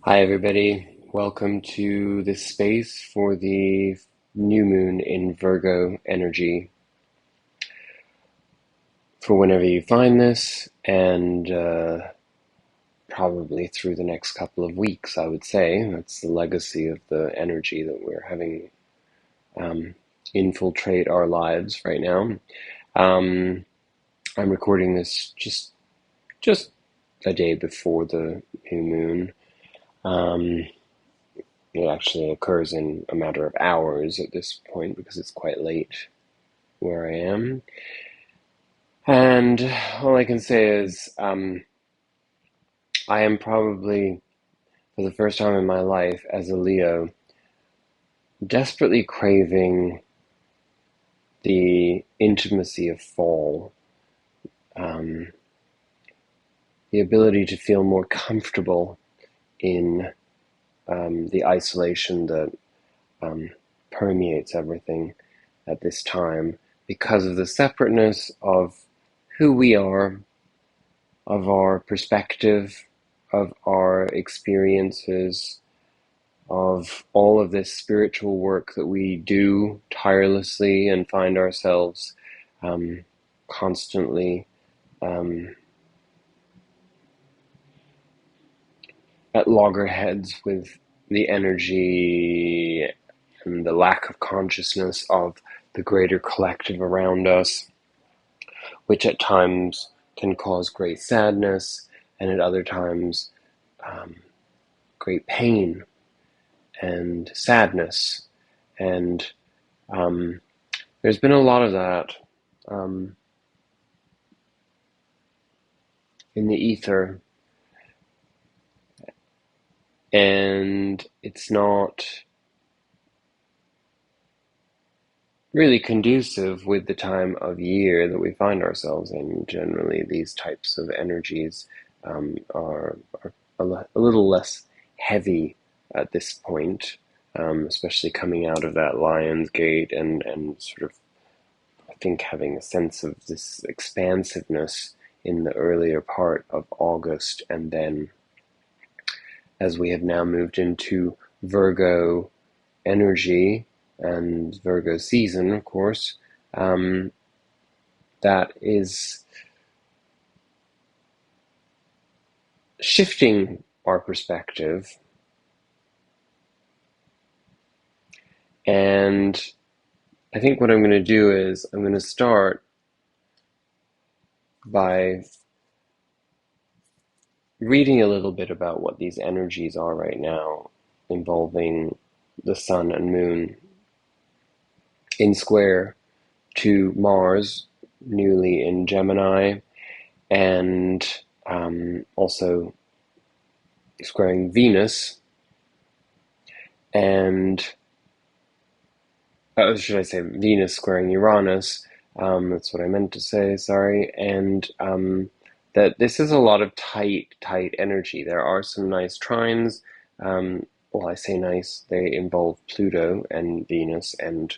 Hi, everybody. Welcome to this space for the new moon in Virgo energy. For whenever you find this, and probably through the next couple of weeks, I would say. That's the legacy of the energy that we're having infiltrate our lives right now. Um, I'm recording this just a day before the new moon. Um, It actually occurs in a matter of hours at this point because it's quite late where I am. And all I can say is I am probably, for the first time in my life as a Leo, desperately craving the intimacy of fall, um, the ability to feel more comfortable in the isolation that permeates everything at this time because of the separateness of who we are, of our perspective, of our experiences, of all of this spiritual work that we do tirelessly and find ourselves um, constantly um, at loggerheads with the energy and the lack of consciousness of the greater collective around us, which at times can cause great sadness and at other times um, great pain and sadness. And um, there's been a lot of that um, in the ether, and it's not really conducive with the time of year that we find ourselves in. Generally, these types of energies are a little less heavy at this point, especially coming out of that Lion's Gate and sort of, I think, having a sense of this expansiveness in the earlier part of August, and then as we have now moved into Virgo energy and Virgo season, of course, um, that is shifting our perspective. And I think what I'm going to do is I'm going to start by reading a little bit about what these energies are right now, involving the sun and moon in square to Mars, newly in Gemini, and also squaring Venus, and should I say Venus squaring Uranus? That's what I meant to say, sorry. And that this is a lot of tight energy. There are some nice trines. Well, I say nice, they involve Pluto and Venus and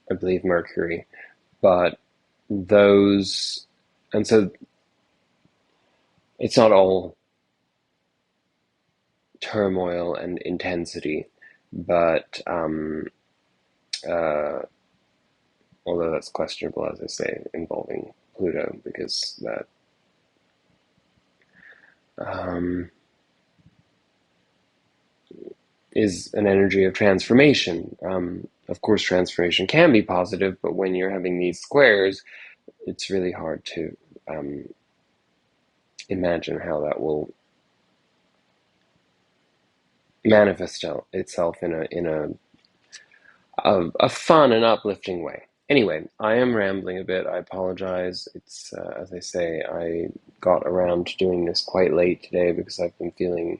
I believe Mercury. But those, and so it's not all turmoil and intensity, but uh, although that's questionable, as I say, involving Pluto, because that um, is an energy of transformation. Of course, transformation can be positive, but when you're having these squares, it's really hard to um, imagine how that will manifest itself in a fun and uplifting way. Anyway, I am rambling a bit. I apologize. It's as I say, I got around to doing this quite late today because I've been feeling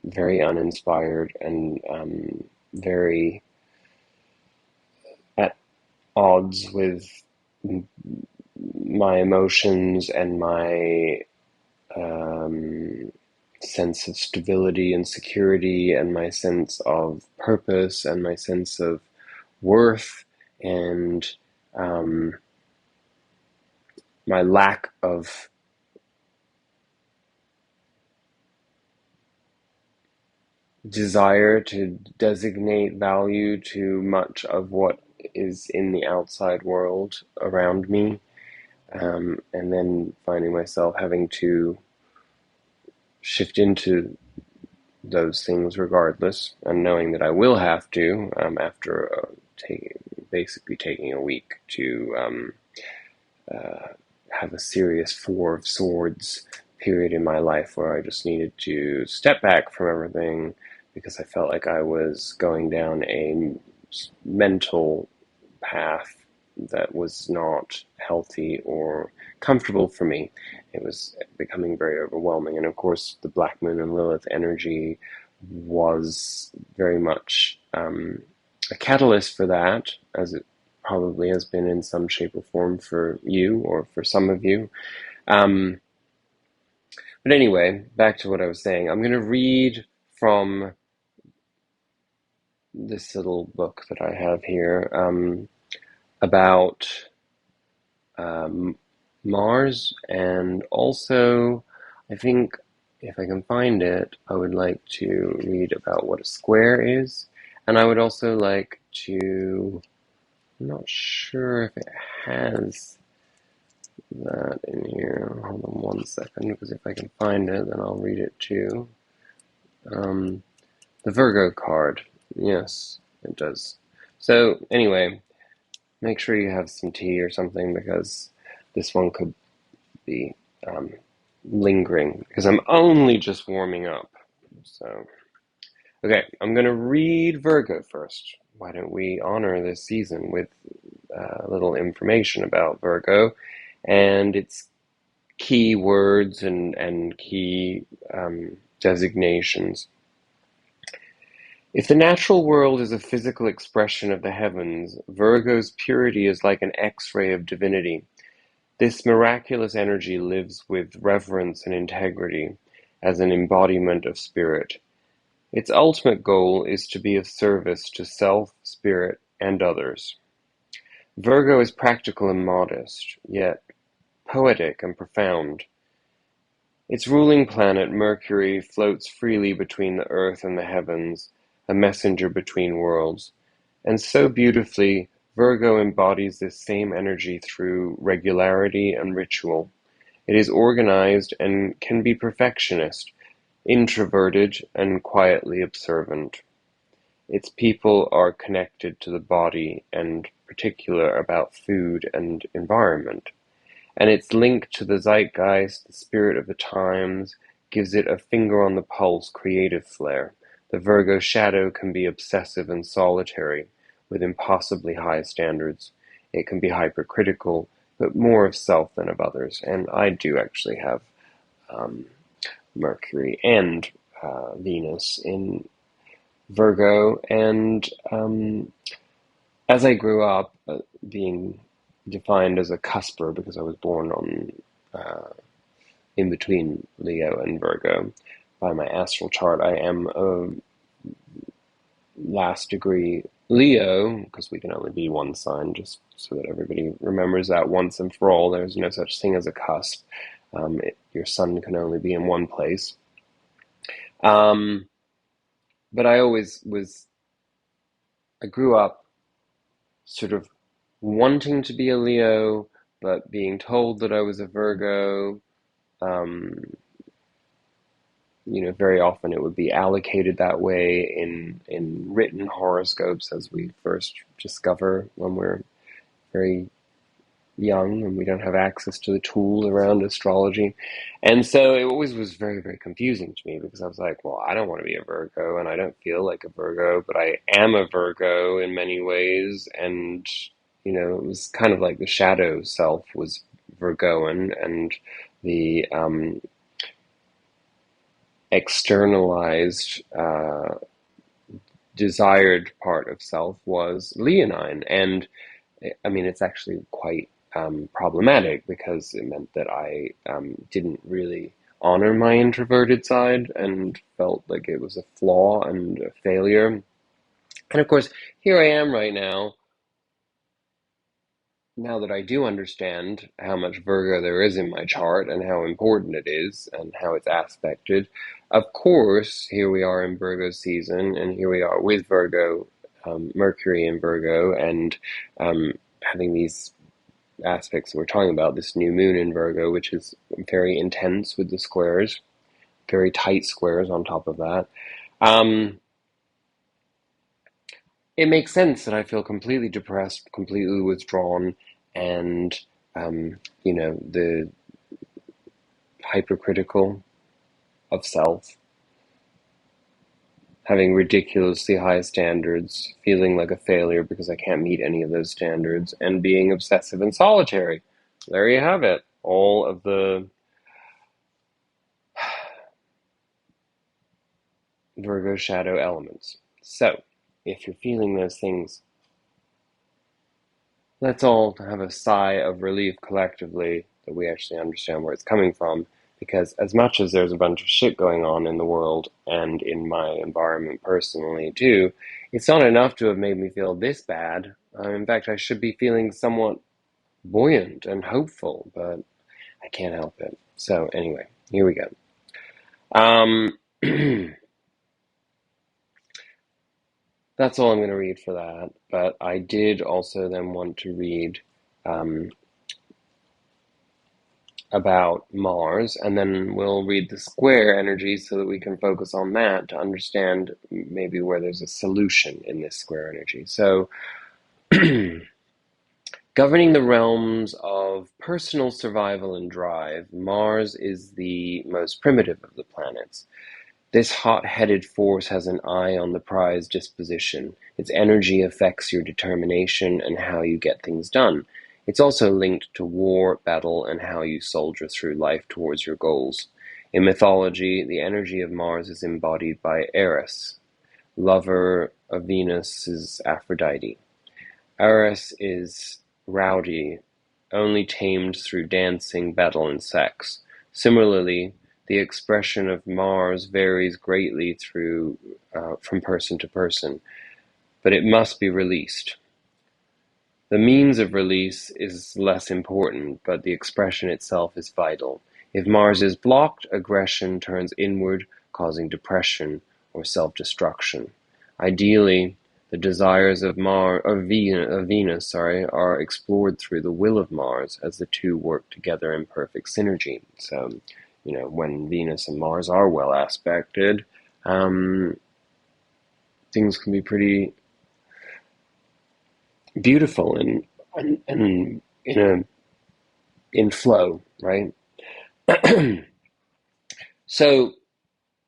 very uninspired and very at odds with my emotions and my um, sense of stability and security and my sense of purpose and my sense of worth and um, my lack of desire to designate value to much of what is in the outside world around me, and then finding myself having to shift into those things regardless, and knowing that I will have to after basically taking a week to have a serious Four of Swords period in my life where I just needed to step back from everything because I felt like I was going down a mental path that was not healthy or comfortable for me. It was becoming very overwhelming. And of course, the Black Moon and Lilith energy was very much a catalyst for that, as it probably has been in some shape or form for you or for some of you. Um, but anyway, back to what I was saying. I'm going to read from this little book that I have here about um, Mars, and also, I think if I can find it, I would like to read about what a square is, and I would also like to, I'm not sure if it has that in here. Hold on one second, because if I can find it, then I'll read it too. Um, the Virgo card, yes, it does. So anyway, make sure you have some tea or something, because this one could be um, lingering, because I'm only just warming up. So, okay, I'm going to read Virgo first. Why don't we honor this season with a little information about Virgo and its key words and key designations. If the natural world is a physical expression of the heavens, Virgo's purity is like an X-ray of divinity. This miraculous energy lives with reverence and integrity as an embodiment of spirit. Its ultimate goal is to be of service to self, spirit, and others. Virgo is practical and modest, yet poetic and profound. Its ruling planet, Mercury, floats freely between the earth and the heavens, a messenger between worlds. And so beautifully, Virgo embodies this same energy through regularity and ritual. It is organized and can be perfectionist, introverted, and quietly observant. Its people are connected to the body and particular about food and environment. And its link to the zeitgeist, the spirit of the times, gives it a finger on the pulse creative flair. The Virgo shadow can be obsessive and solitary, with impossibly high standards. It can be hypercritical, but more of self than of others. And I do actually have um, Mercury and Venus in Virgo, and as I grew up, being defined as a cusper because I was born on in between Leo and Virgo by my astral chart, I am a last degree Leo, because we can only be one sign, just so that everybody remembers that once and for all. There's no such thing as a cusp. Your sun can only be in one place. Um, but I grew up sort of wanting to be a Leo, but being told that I was a Virgo. Um, very often it would be allocated that way in written horoscopes, as we first discover when we're very young and we don't have access to the tools around astrology. And so it always was very, very confusing to me, because I was like, well, I don't want to be a Virgo and I don't feel like a Virgo, but I am a Virgo in many ways. And, it was kind of like the shadow self was Virgoan, and the externalized desired part of self was leonine. And I mean, it's actually quite problematic, because it meant that I didn't really honor my introverted side and felt like it was a flaw and a failure. And of course, here I am right now, now that I do understand how much Virgo there is in my chart and how important it is and how it's aspected, of course, here we are in Virgo season, and here we are with Virgo, Mercury in Virgo, and having these aspects we're talking about, this new moon in Virgo, which is very intense with the squares, very tight squares on top of that. Um, it makes sense that I feel completely depressed, completely withdrawn, and the hypercritical of self, having ridiculously high standards, feeling like a failure because I can't meet any of those standards, and being obsessive and solitary. There you have it. All of the Virgo shadow elements. So, if you're feeling those things, let's all have a sigh of relief collectively that we actually understand where it's coming from. Because as much as there's a bunch of shit going on in the world and in my environment personally too, it's not enough to have made me feel this bad. In fact, I should be feeling somewhat buoyant and hopeful, but I can't help it. So anyway, here we go. Um, that's all I'm going to read for that. But I did also then want to read um, about Mars, and then we'll read the square energy so that we can focus on that to understand maybe where there's a solution in this square energy. So, governing the realms of personal survival and drive, Mars is the most primitive of the planets. This hot-headed force has an eye on the prize disposition. Its energy affects your determination and how you get things done. It's also linked to war, battle, and how you soldier through life towards your goals. In mythology, the energy of Mars is embodied by Eris, lover of Venus's Aphrodite. Eris is rowdy, only tamed through dancing, battle, and sex. Similarly, the expression of Mars varies greatly from person to person, but it must be released. The means of release is less important, but the expression itself is vital. If Mars is blocked, aggression turns inward, causing depression or self-destruction. Ideally, the desires of Venus, are explored through the will of Mars as the two work together in perfect synergy. So, when Venus and Mars are well aspected, um, things can be pretty beautiful and in flow, right? So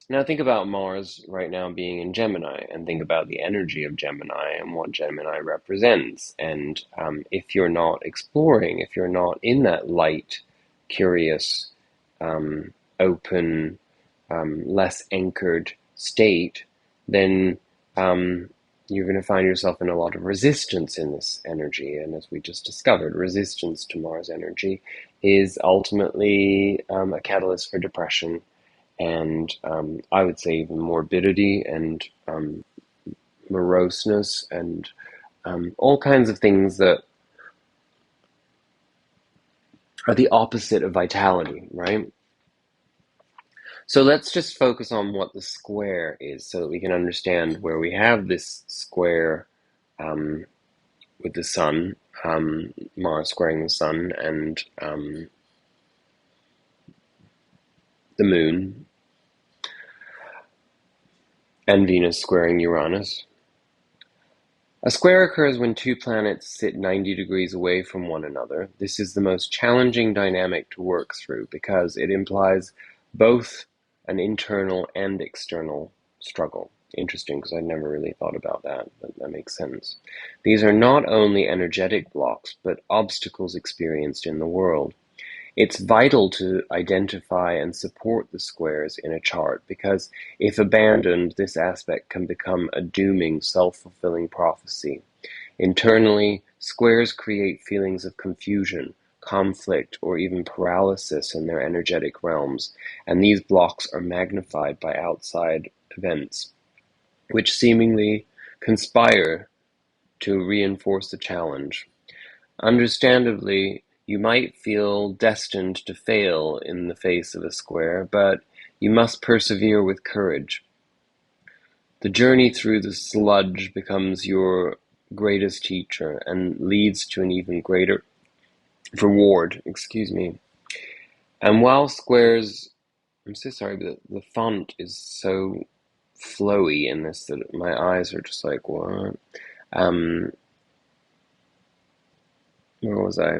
now think about Mars right now being in Gemini, and think about the energy of Gemini and what Gemini represents. And if you're not exploring, if you're not in that light, curious, open, less anchored state, then you're going to find yourself in a lot of resistance in this energy. And as we just discovered, resistance to Mars energy is ultimately a catalyst for depression and I would say even morbidity and moroseness and all kinds of things that are the opposite of vitality, right? So let's just focus on what the square is so that we can understand where we have this square um, with the sun, Mars squaring the sun, and the moon, and Venus squaring Uranus. A square occurs when two planets sit 90 degrees away from one another. This is the most challenging dynamic to work through because it implies both an internal and external struggle. Interesting, because I'd never really thought about that, but that makes sense. These are not only energetic blocks, but obstacles experienced in the world. It's vital to identify and support the squares in a chart because if abandoned, this aspect can become a dooming, self-fulfilling prophecy. Internally, squares create feelings of confusion, conflict, or even paralysis in their energetic realms, and these blocks are magnified by outside events, which seemingly conspire to reinforce the challenge. Understandably, you might feel destined to fail in the face of a square, but you must persevere with courage. The journey through the sludge becomes your greatest teacher and leads to an even greater reward. Excuse me. And while squares, I'm so sorry, but the font is so flowy in this that my eyes are just like, what? Um, where was I?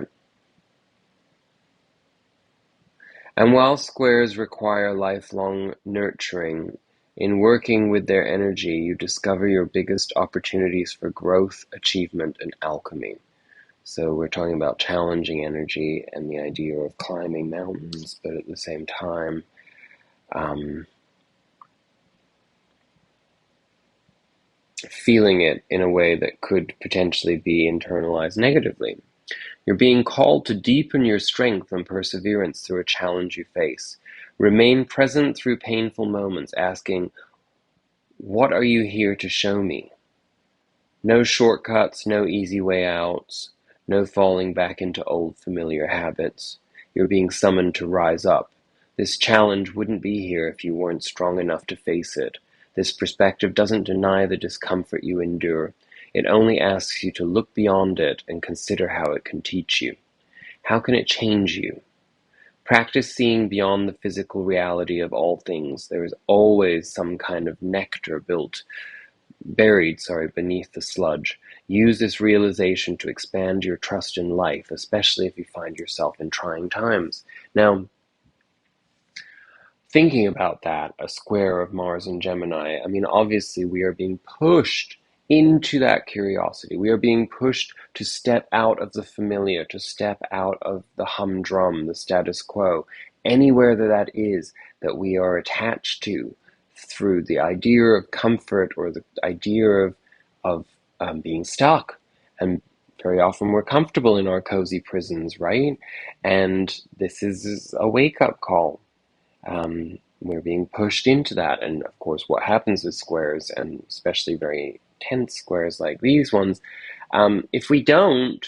And while squares require lifelong nurturing, in working with their energy, you discover your biggest opportunities for growth, achievement, and alchemy. So we're talking about challenging energy and the idea of climbing mountains, but at the same time, um, feeling it in a way that could potentially be internalized negatively. You're being called to deepen your strength and perseverance through a challenge you face. Remain present through painful moments, asking, what are you here to show me? No shortcuts, no easy way outs, no falling back into old familiar habits. You're being summoned to rise up. This challenge wouldn't be here if you weren't strong enough to face it. This perspective doesn't deny the discomfort you endure. It only asks you to look beyond it and consider how it can teach you. How can it change you? Practice seeing beyond the physical reality of all things. There is always some kind of nectar buried beneath the sludge. Use this realization to expand your trust in life, especially if you find yourself in trying times. Now, thinking about that, a square of Mars and Gemini, I mean, obviously we are being pushed into that curiosity. We are being pushed to step out of the familiar, to step out of the humdrum, the status quo, anywhere that is that we are attached to through the idea of comfort or the idea of being stuck. And very often we're comfortable in our cozy prisons, right? And this is a wake-up call. We're being pushed into that. And of course, what happens with squares, and especially very tense squares like these ones, if we don't,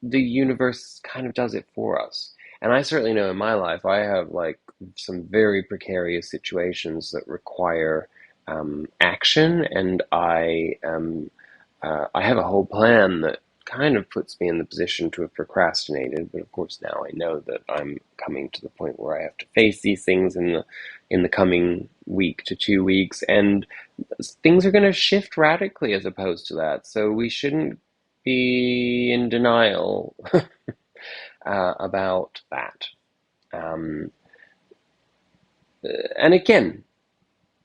the universe kind of does it for us. And I certainly know in my life, I have like some very precarious situations that require action, and I have a whole plan that kind of puts me in the position to have procrastinated, but of course now I know that I'm coming to the point where I have to face these things in the coming week to 2 weeks, and things are going to shift radically as opposed to that. So we shouldn't be in denial about that. Um, and again,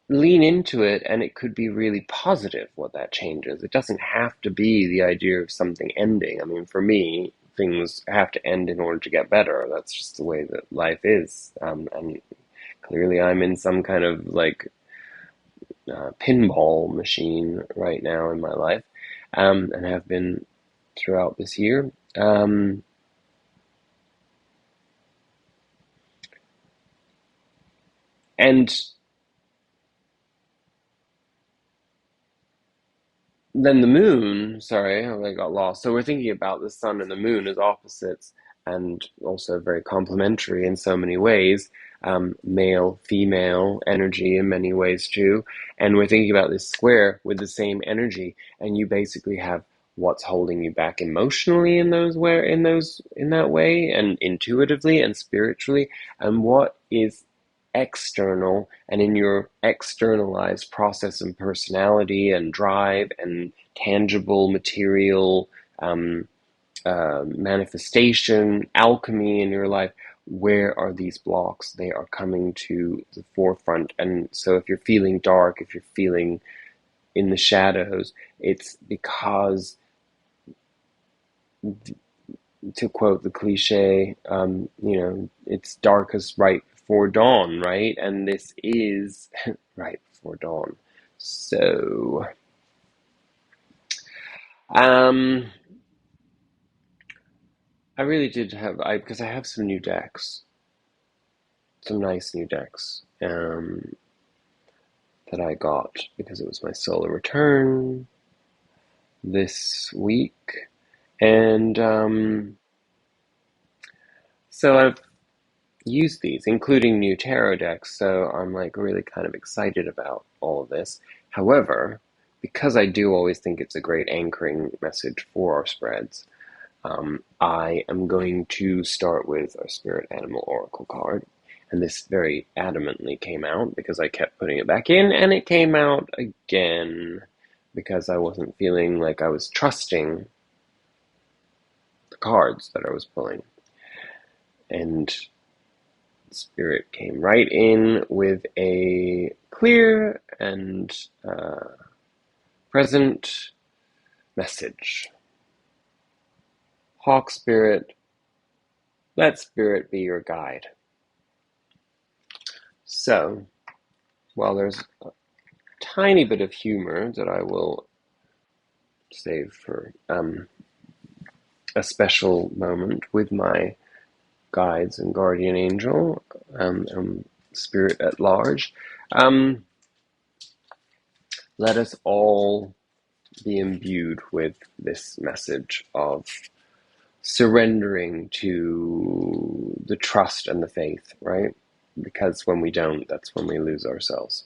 lean into it, and it could be really positive what that changes. It doesn't have to be the idea of something ending. I mean, for me, things have to end in order to get better. That's just the way that life is. And clearly I'm in some kind of like pinball machine right now in my life, and have been throughout this year. And then the moon, sorry, I got lost. So we're thinking about the sun and the moon as opposites and also very complementary in so many ways, male, female energy in many ways too. And we're thinking about this square with the same energy, and you basically have what's holding you back emotionally in that way, and intuitively and spiritually, and what is external, and in your externalized process and personality and drive and tangible material manifestation, alchemy in your life, where are these blocks? They are coming to the forefront. And so if you're feeling dark, if you're feeling in the shadows, it's because, to quote the cliche, it's darkest right before dawn, right? And this is right before dawn. So, um, I really did because I have some new decks, some nice new decks, that I got because it was my solar return this week. And so I've used these, including new tarot decks, so I'm like really kind of excited about all of this. However, because I do always think it's a great anchoring message for our spreads, I am going to start with our Spirit Animal Oracle card. And this very adamantly came out because I kept putting it back in, and it came out again because I wasn't feeling like I was trusting the cards that I was pulling. And Spirit came right in with a clear and present message. Hawk Spirit, let Spirit be your guide. So, while there's a tiny bit of humor that I will save for a special moment with my guides and guardian angel, Spirit at large, let us all be imbued with this message of surrendering to the trust and the faith, right? Because when we don't, that's when we lose ourselves.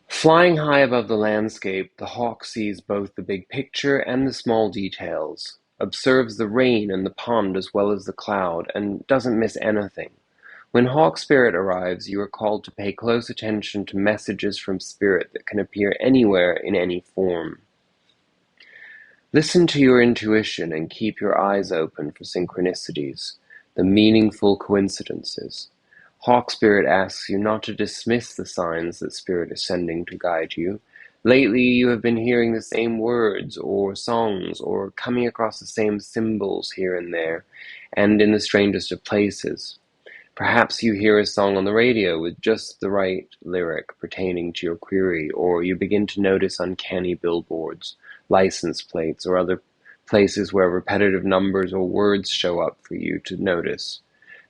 Flying high above the landscape, the hawk sees both the big picture and the small details, observes the rain and the pond as well as the cloud, and doesn't miss anything. When Hawk Spirit arrives, you are called to pay close attention to messages from Spirit that can appear anywhere in any form. Listen to your intuition and keep your eyes open for synchronicities, the meaningful coincidences. Hawk Spirit asks you not to dismiss the signs that Spirit is sending to guide you. Lately, you have been hearing the same words or songs or coming across the same symbols here and there, and in the strangest of places. Perhaps you hear a song on the radio with just the right lyric pertaining to your query, or you begin to notice uncanny billboards, license plates, or other places where repetitive numbers or words show up for you to notice.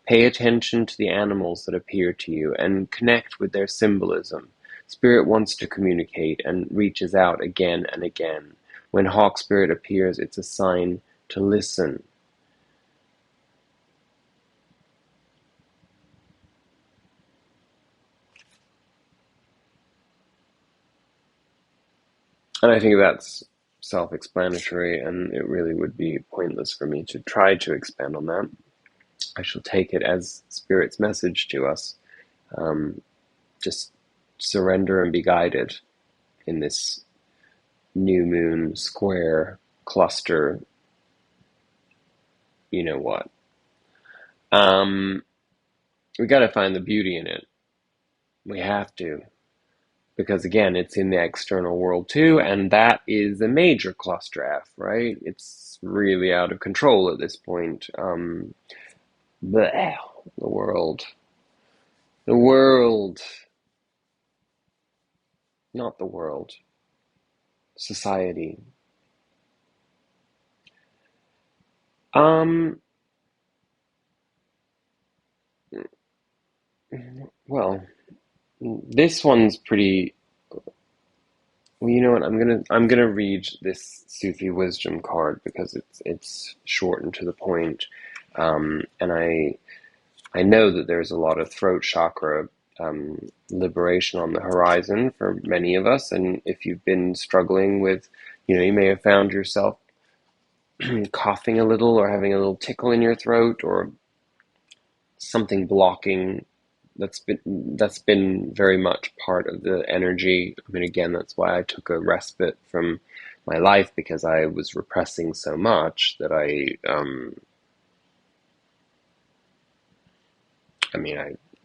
Pay attention to the animals that appear to you and connect with their symbolism. Spirit wants to communicate and reaches out again and again. When Hawk Spirit appears, it's a sign to listen. And I think that's self-explanatory, and it really would be pointless for me to try to expand on that. I shall take it as Spirit's message to us. Just surrender and be guided in this new moon square cluster, you know what. We got to find the beauty in it. We have to. Because again, it's in the external world too, and that is a major cluster F, right? It's really out of control at this point. The world. The world. Not the world. Society. Um, well, this one's pretty. Well, you know what? I'm gonna read this Sufi wisdom card because it's short and to the point, and I know that there's a lot of throat chakra liberation on the horizon for many of us, and if you've been struggling with, you may have found yourself coughing a little or having a little tickle in your throat or something blocking. That's been very much part of the energy. I mean, again, that's why I took a respite from my life, because I was repressing so much that I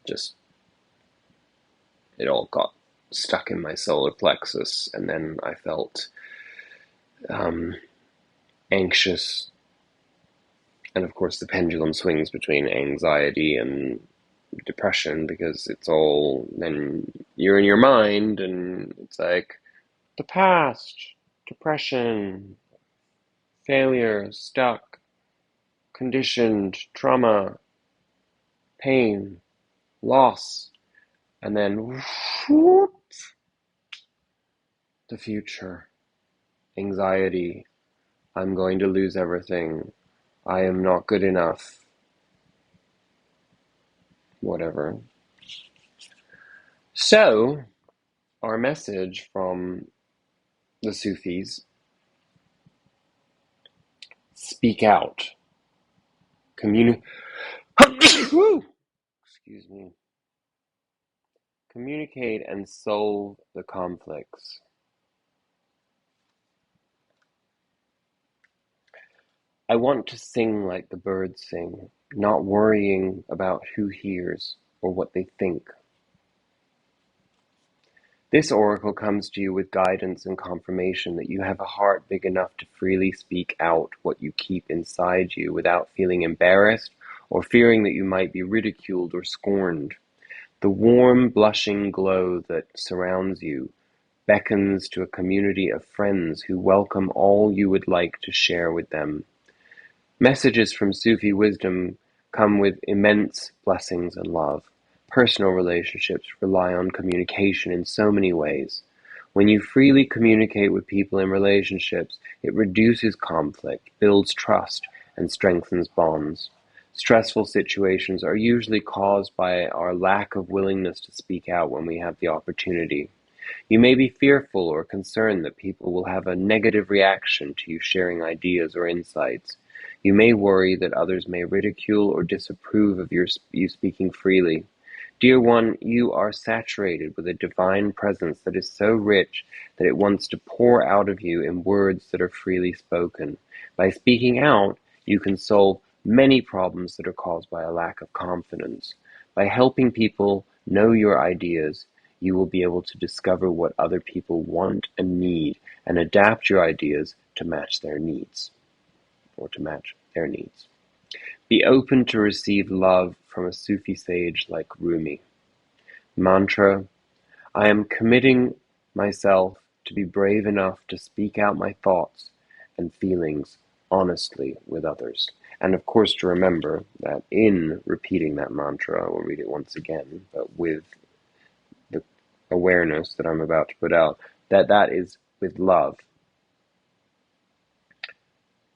just, it all got stuck in my solar plexus, and then I felt um, anxious. And of course, the pendulum swings between anxiety and depression, because it's all, then you're in your mind and it's like the past, depression, failure, stuck, conditioned, trauma, pain, loss, and then whoop, the future, anxiety, I'm going to lose everything. I am not good enough. Whatever. So, our message from the Sufis: speak out. Excuse me. Communicate and solve the conflicts. I want to sing like the birds sing, not worrying about who hears or what they think. This oracle comes to you with guidance and confirmation that you have a heart big enough to freely speak out what you keep inside you without feeling embarrassed or fearing that you might be ridiculed or scorned. The warm, blushing glow that surrounds you beckons to a community of friends who welcome all you would like to share with them. Messages from Sufi wisdom come with immense blessings and love. Personal relationships rely on communication in so many ways. When you freely communicate with people in relationships, it reduces conflict, builds trust, and strengthens bonds. Stressful situations are usually caused by our lack of willingness to speak out when we have the opportunity. You may be fearful or concerned that people will have a negative reaction to you sharing ideas or insights. You may worry that others may ridicule or disapprove of you speaking freely. Dear one, you are saturated with a divine presence that is so rich that it wants to pour out of you in words that are freely spoken. By speaking out, you can solve many problems that are caused by a lack of confidence. By helping people know your ideas, you will be able to discover what other people want and need and adapt your ideas to match their needs or to match their needs. Be open to receive love from a Sufi sage like Rumi. Mantra: I am committing myself to be brave enough to speak out my thoughts and feelings honestly with others. And of course, to remember that in repeating that mantra, I will read it once again, but with the awareness that I'm about to put out, that that is with love.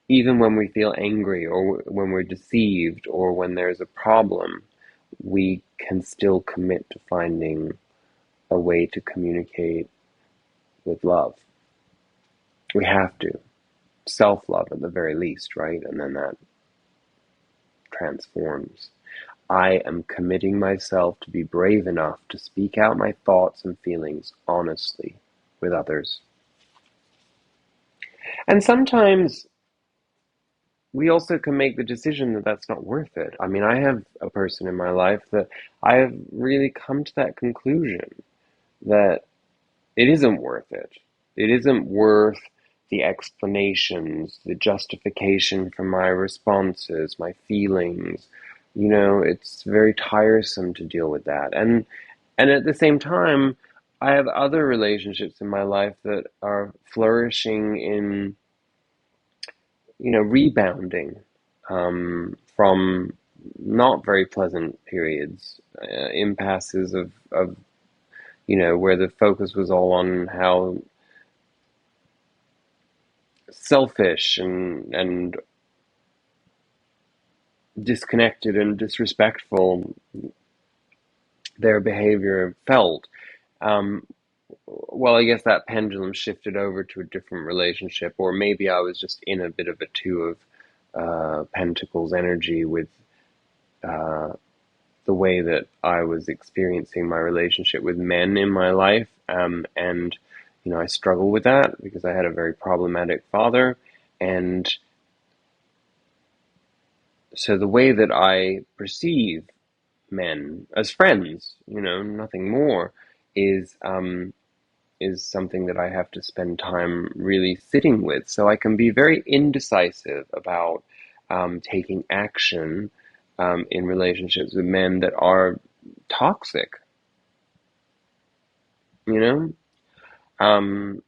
Even when we feel angry or when we're deceived or when there's a problem, we can still commit to finding a way to communicate with love. We have to. Self-love at the very least, right? And then that transforms. I am committing myself to be brave enough to speak out my thoughts and feelings honestly with others. And sometimes we also can make the decision that that's not worth it. I mean, I have a person in my life that I have really come to that conclusion that it isn't worth it. It isn't worth the explanations, the justification for my responses, my feelings. You know, it's very tiresome to deal with that. And at the same time, I have other relationships in my life that are flourishing in, you know, rebounding from not very pleasant periods, impasses of, you know, where the focus was all on how selfish and disconnected and disrespectful their behavior felt. Um, well, I guess that pendulum shifted over to a different relationship, or maybe I was just in a bit of a two of pentacles energy with uh, the way that I was experiencing my relationship with men in my life. And, you know, I struggle with that because I had a very problematic father. And so the way that I perceive men as friends, you know, nothing more, is something that I have to spend time really sitting with. So I can be very indecisive about taking action in relationships with men that are toxic, you know? Um,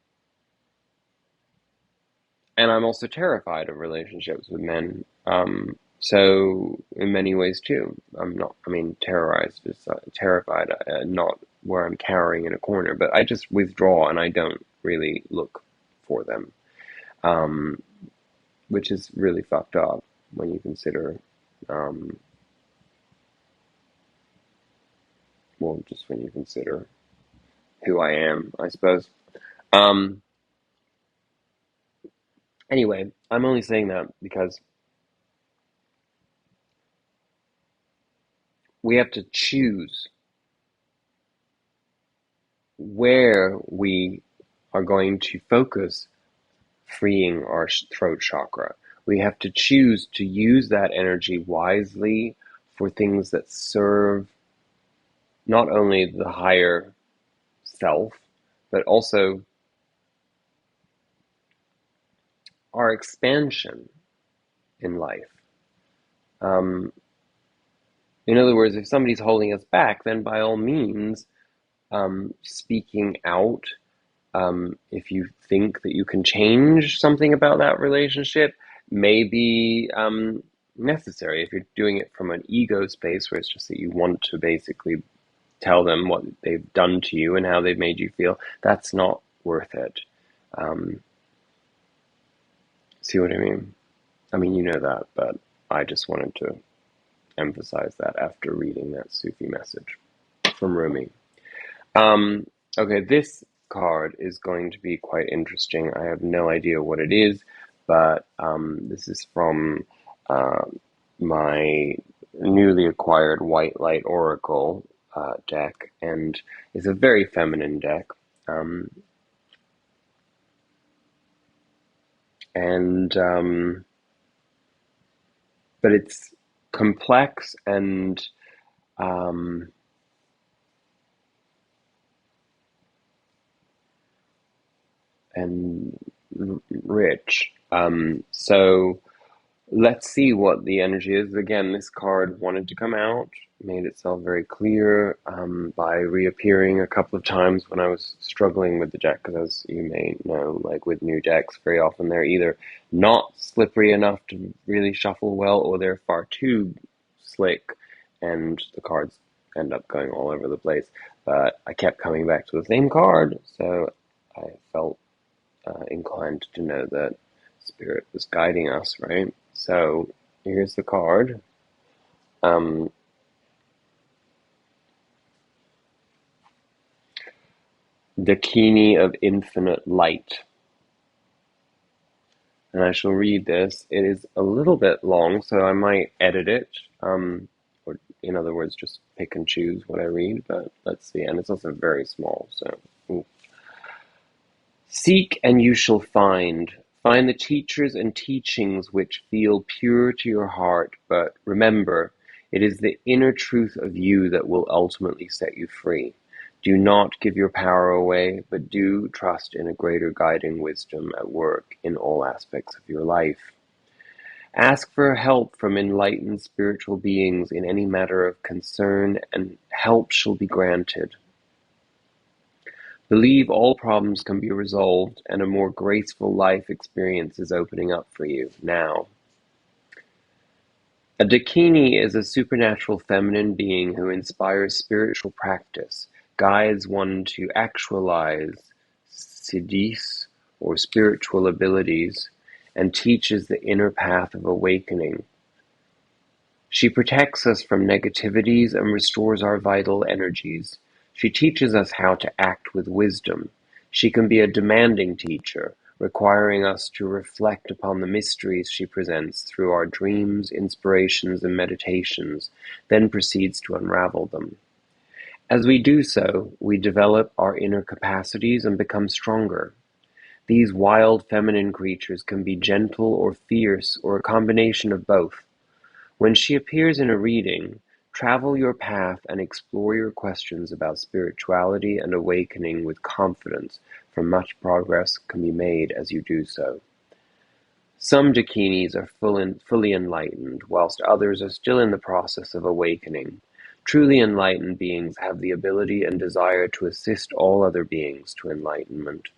and I'm also terrified of relationships with men. So in many ways too, I'm not, I mean, terrorized is terrified, not where I'm cowering in a corner, but I just withdraw and I don't really look for them. Um, which is really fucked up when you consider, um, well, just when you consider who I am, I suppose. Um, anyway, I'm only saying that because we have to choose where we are going to focus freeing our throat chakra. We have to choose to use that energy wisely for things that serve not only the higher self, but also our expansion in life. Um, in other words, if somebody's holding us back, then by all means, speaking out. If you think that you can change something about that relationship, may be necessary. If you're doing it from an ego space where it's just that you want to basically tell them what they've done to you and how they've made you feel, that's not worth it. Um, see what I mean? I mean, you know that, but I just wanted to emphasize that after reading that Sufi message from Rumi. Um, okay, this card is going to be quite interesting. I have no idea what it is, but this is from uh, my newly acquired White Light Oracle deck, and it's a very feminine deck. Um, and But it's complex um, and rich. So let's see what the energy is. Again, this card wanted to come out, made itself very clear by reappearing a couple of times when I was struggling with the deck, because as you may know, like with new decks, very often they're either not slippery enough to really shuffle well, or they're far too slick, and the cards end up going all over the place. But I kept coming back to the same card, so I felt inclined to know that Spirit was guiding us, right? So here's the card. Um, Dakini of Infinite Light. And I shall read this. It is a little bit long, so I might edit it. Or, in other words, just pick and choose what I read, but let's see. And it's also very small, so. Ooh. Seek and you shall find. Find the teachers and teachings which feel pure to your heart, but remember, it is the inner truth of you that will ultimately set you free. Do not give your power away, but do trust in a greater guiding wisdom at work in all aspects of your life. Ask for help from enlightened spiritual beings in any matter of concern, and help shall be granted. Believe all problems can be resolved, and a more graceful life experience is opening up for you now. A Dakini is a supernatural feminine being who inspires spiritual practice, guides one to actualize siddhis, or spiritual abilities, and teaches the inner path of awakening. She protects us from negativities and restores our vital energies. She teaches us how to act with wisdom. She can be a demanding teacher, requiring us to reflect upon the mysteries she presents through our dreams, inspirations, and meditations, then proceeds to unravel them. As we do so, we develop our inner capacities and become stronger. These wild feminine creatures can be gentle or fierce, or a combination of both. When she appears in a reading, travel your path and explore your questions about spirituality and awakening with confidence, for much progress can be made as you do so. Some Dakinis are fully enlightened, whilst others are still in the process of awakening. Truly enlightened beings have the ability and desire to assist all other beings to enlightenment.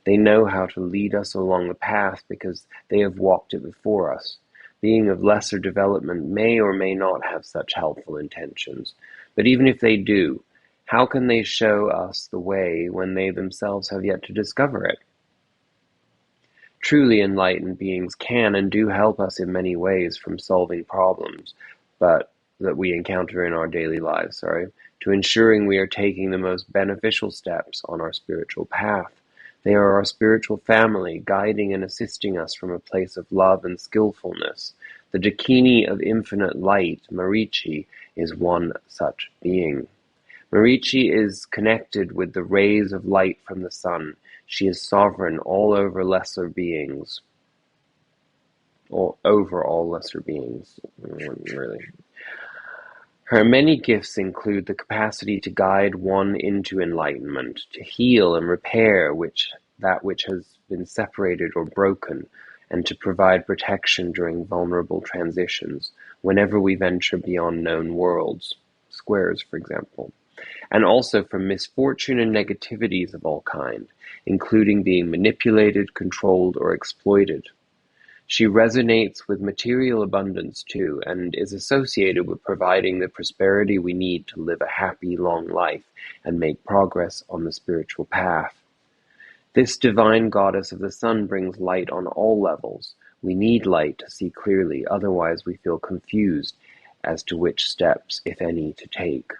They know how to lead us along the path because they have walked it before us. Being of lesser development may or may not have such helpful intentions, but even if they do, how can they show us the way when they themselves have yet to discover it? Truly enlightened beings can and do help us in many ways, from solving problems but that we encounter in our daily lives, to ensuring we are taking the most beneficial steps on our spiritual path. They are our spiritual family, guiding and assisting us from a place of love and skillfulness. The Dakini of infinite light, Marichi, is one such being. Marichi is connected with the rays of light from the sun. She is sovereign all over lesser beings, or over all lesser beings, really. Her many gifts include the capacity to guide one into enlightenment, to heal and repair that which has been separated or broken, and to provide protection during vulnerable transitions, whenever we venture beyond known worlds, squares, for example, and also from misfortune and negativities of all kind, including being manipulated, controlled, or exploited. She resonates with material abundance too, and is associated with providing the prosperity we need to live a happy, long life and make progress on the spiritual path. This divine goddess of the sun brings light on all levels. We need light to see clearly, otherwise we feel confused as to which steps, if any, to take.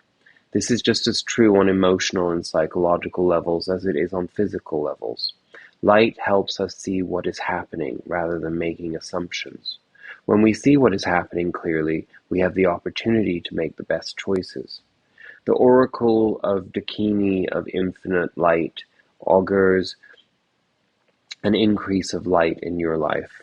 This is just as true on emotional and psychological levels as it is on physical levels. Light helps us see what is happening rather than making assumptions. When we see what is happening clearly, we have the opportunity to make the best choices. The oracle of Dakini of infinite light augurs an increase of light in your life.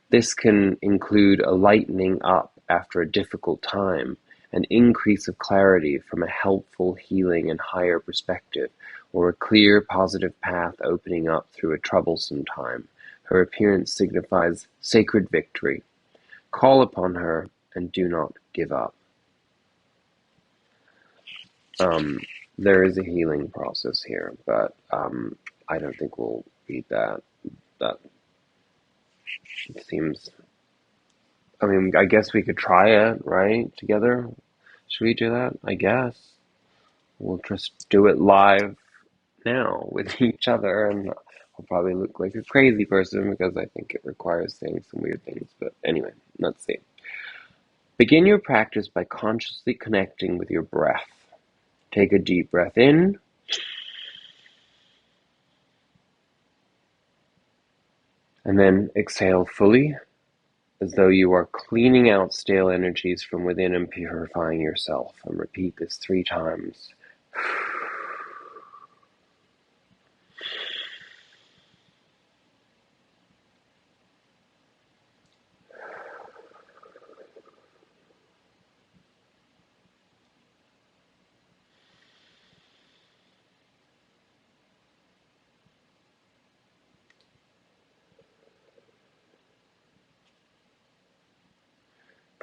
This can include a lightening up after a difficult time, an increase of clarity from a helpful, healing, and higher perspective, or a clear, positive path opening up through a troublesome time. Her appearance signifies sacred victory. Call upon her and do not give up. There is a healing process here, but I don't think we'll read that. That seems... I mean, I guess we could try it, right? Together? Should we do that? I guess. We'll just do it live now with each other, and I'll probably look like a crazy person because I think it requires saying some weird things. But anyway, let's see. Begin your practice by consciously connecting with your breath. Take a deep breath in. And then exhale fully, as though you are cleaning out stale energies from within and purifying yourself. And repeat this 3 times.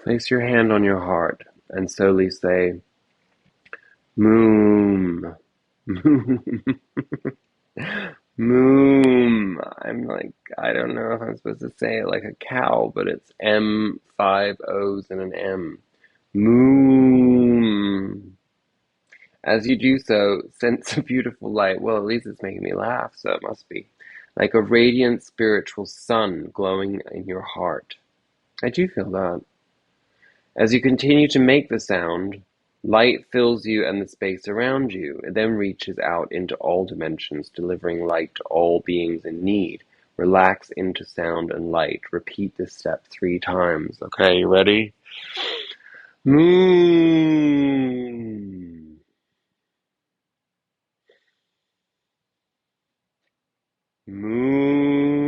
Place your hand on your heart and slowly say, Moom, Moom, Moom. I'm like, I don't know if I'm supposed to say it like a cow, but it's M, 5 O's and an M. Moom. As you do so, sense a beautiful light. Well, at least it's making me laugh, so it must be. Like a radiant spiritual sun glowing in your heart. I do feel that. As you continue to make the sound, light fills you and the space around you. It then reaches out into all dimensions, delivering light to all beings in need. Relax into sound and light. Repeat this step 3 times. Okay, you ready? Moon. Moon.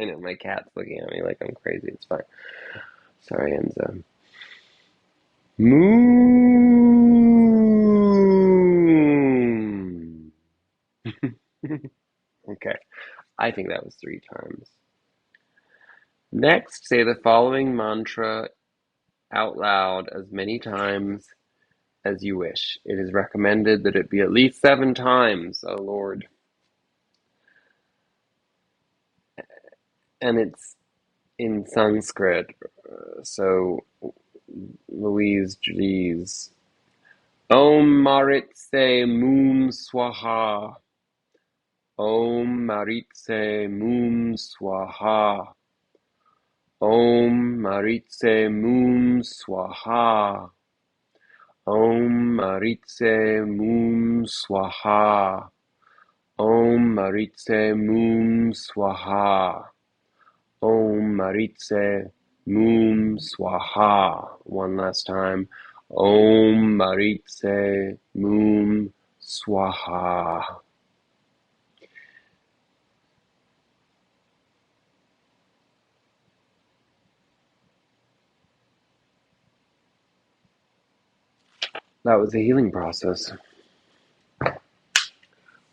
I know, my cat's looking at me like I'm crazy. It's fine. Sorry, Enzo. Moon. Okay, I think that was 3 times. Next, say the following mantra out loud as many times as you wish. It is recommended that it be at least 7 times, oh Lord. And it's in Sanskrit, so Louise, geez. Om Maritse Moom Swaha. Om Maritse Mum Swaha. Om Maritse Mum Swaha. Om Maritse Mum Swaha. Om Maritse Mum Swaha. Om Maritse Mum Swaha. One last time. Om Maritse Mum Swaha. That was a healing process.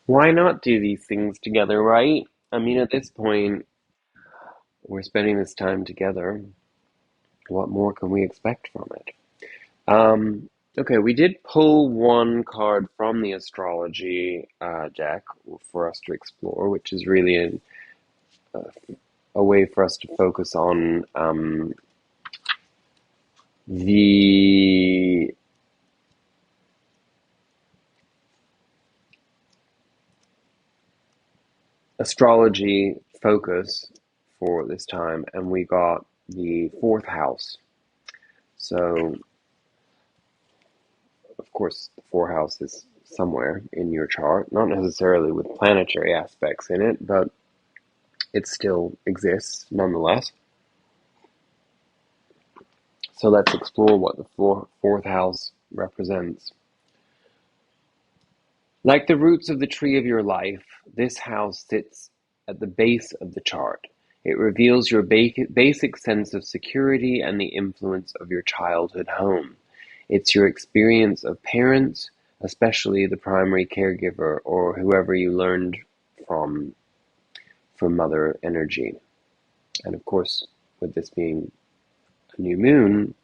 Why not do these things together, right? I mean, at this point, we're spending this time together. What more can we expect from it? Okay, we did pull one card from the astrology deck for us to explore, which is really a way for us to focus on the astrology focus for this time, and we got the fourth house. So, of course, the fourth house is somewhere in your chart, not necessarily with planetary aspects in it, but it still exists nonetheless. So let's explore what the fourth house represents. Like the roots of the tree of your life, this house sits at the base of the chart. It reveals your basic sense of security and the influence of your childhood home. It's your experience of parents, especially the primary caregiver or whoever you learned from mother energy. And of course, with this being a new moon,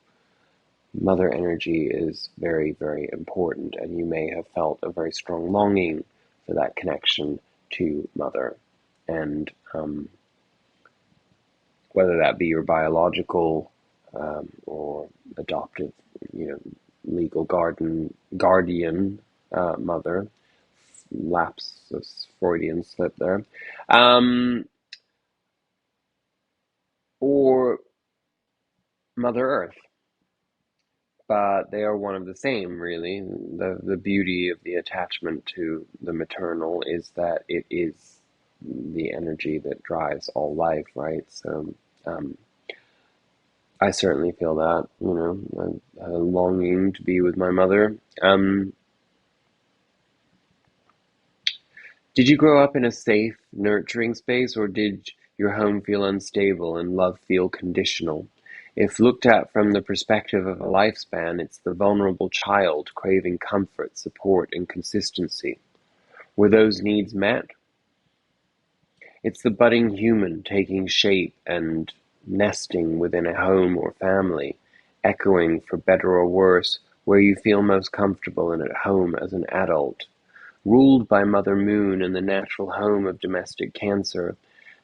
mother energy is very, very important, and you may have felt a very strong longing for that connection to mother. And whether that be your biological or adoptive, legal guardian mother, lapsus Freudian slip there, or Mother Earth. But they are one of the same, really. The beauty of the attachment to the maternal is that it is the energy that drives all life, right? So I certainly feel that, a longing to be with my mother. Did you grow up in a safe, nurturing space, or did your home feel unstable and love feel conditional? If looked at from the perspective of a lifespan, it's the vulnerable child craving comfort, support, and consistency. Were those needs met? It's the budding human taking shape and nesting within a home or family, echoing, for better or worse, where you feel most comfortable and at home as an adult. Ruled by Mother Moon and the natural home of domestic Cancer,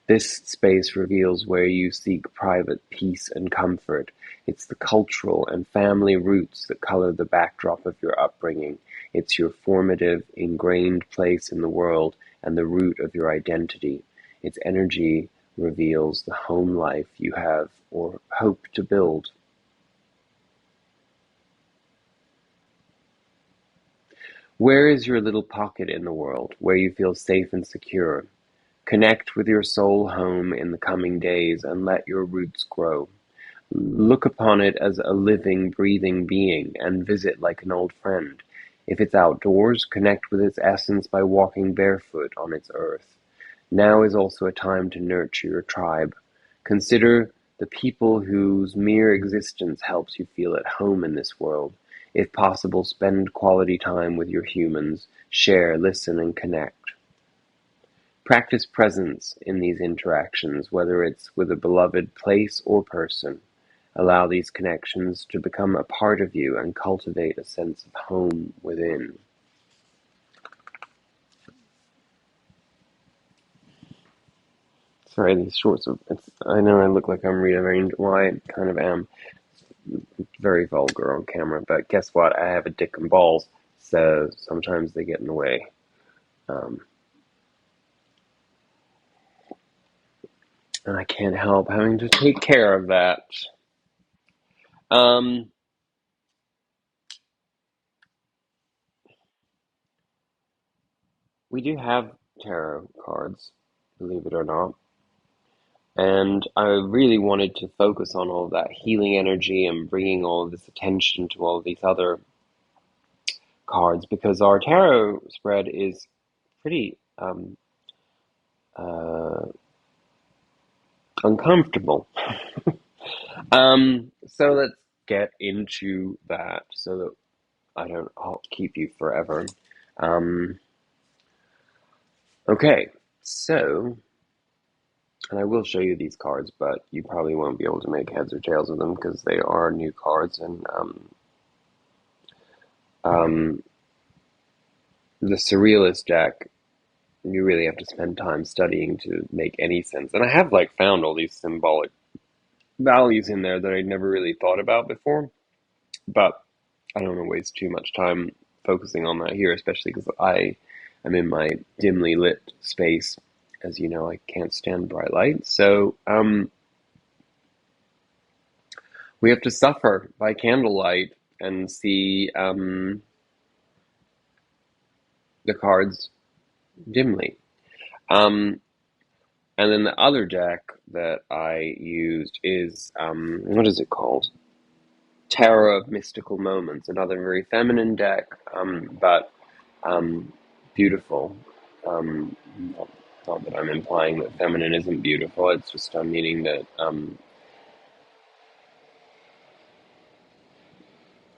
this space reveals where you seek private peace and comfort. It's the cultural and family roots that color the backdrop of your upbringing. It's your formative, ingrained place in the world and the root of your identity. Its energy reveals the home life you have or hope to build. Where is your little pocket in the world where you feel safe and secure? Connect with your soul home in the coming days and let your roots grow. Look upon it as a living, breathing being and visit like an old friend. If it's outdoors, connect with its essence by walking barefoot on its earth. Now is also a time to nurture your tribe. Consider the people whose mere existence helps you feel at home in this world. If possible, spend quality time with your humans. Share, listen, and connect. Practice presence in these interactions, whether it's with a beloved place or person. Allow these connections to become a part of you and cultivate a sense of home within. Sorry, these shorts are, I know I look like I'm rearranged. Well, I kind of am. Very vulgar on camera, but guess what? I have a dick and balls, so sometimes they get in the way. Um, and I can't help having to take care of that. Um, we do have tarot cards, believe it or not. And I really wanted to focus on all of that healing energy and bringing all of this attention to all of these other cards because our tarot spread is pretty uh, uncomfortable. So let's get into that so that I'll keep you forever. Um, okay, so, and I will show you these cards, but you probably won't be able to make heads or tails of them because they are new cards, and um, the Surrealist deck, you really have to spend time studying to make any sense. And I have like found all these symbolic values in there that I'd never really thought about before, but I don't want to waste too much time focusing on that here, especially because I am in my dimly lit space. As you know, I can't stand bright light, so we have to suffer by candlelight and see the cards dimly. Um, and then the other deck that I used is what is it called? Tarot of Mystical Moments, another very feminine deck, but um, beautiful. Not, not that I'm implying that feminine isn't beautiful, it's just I'm meaning that,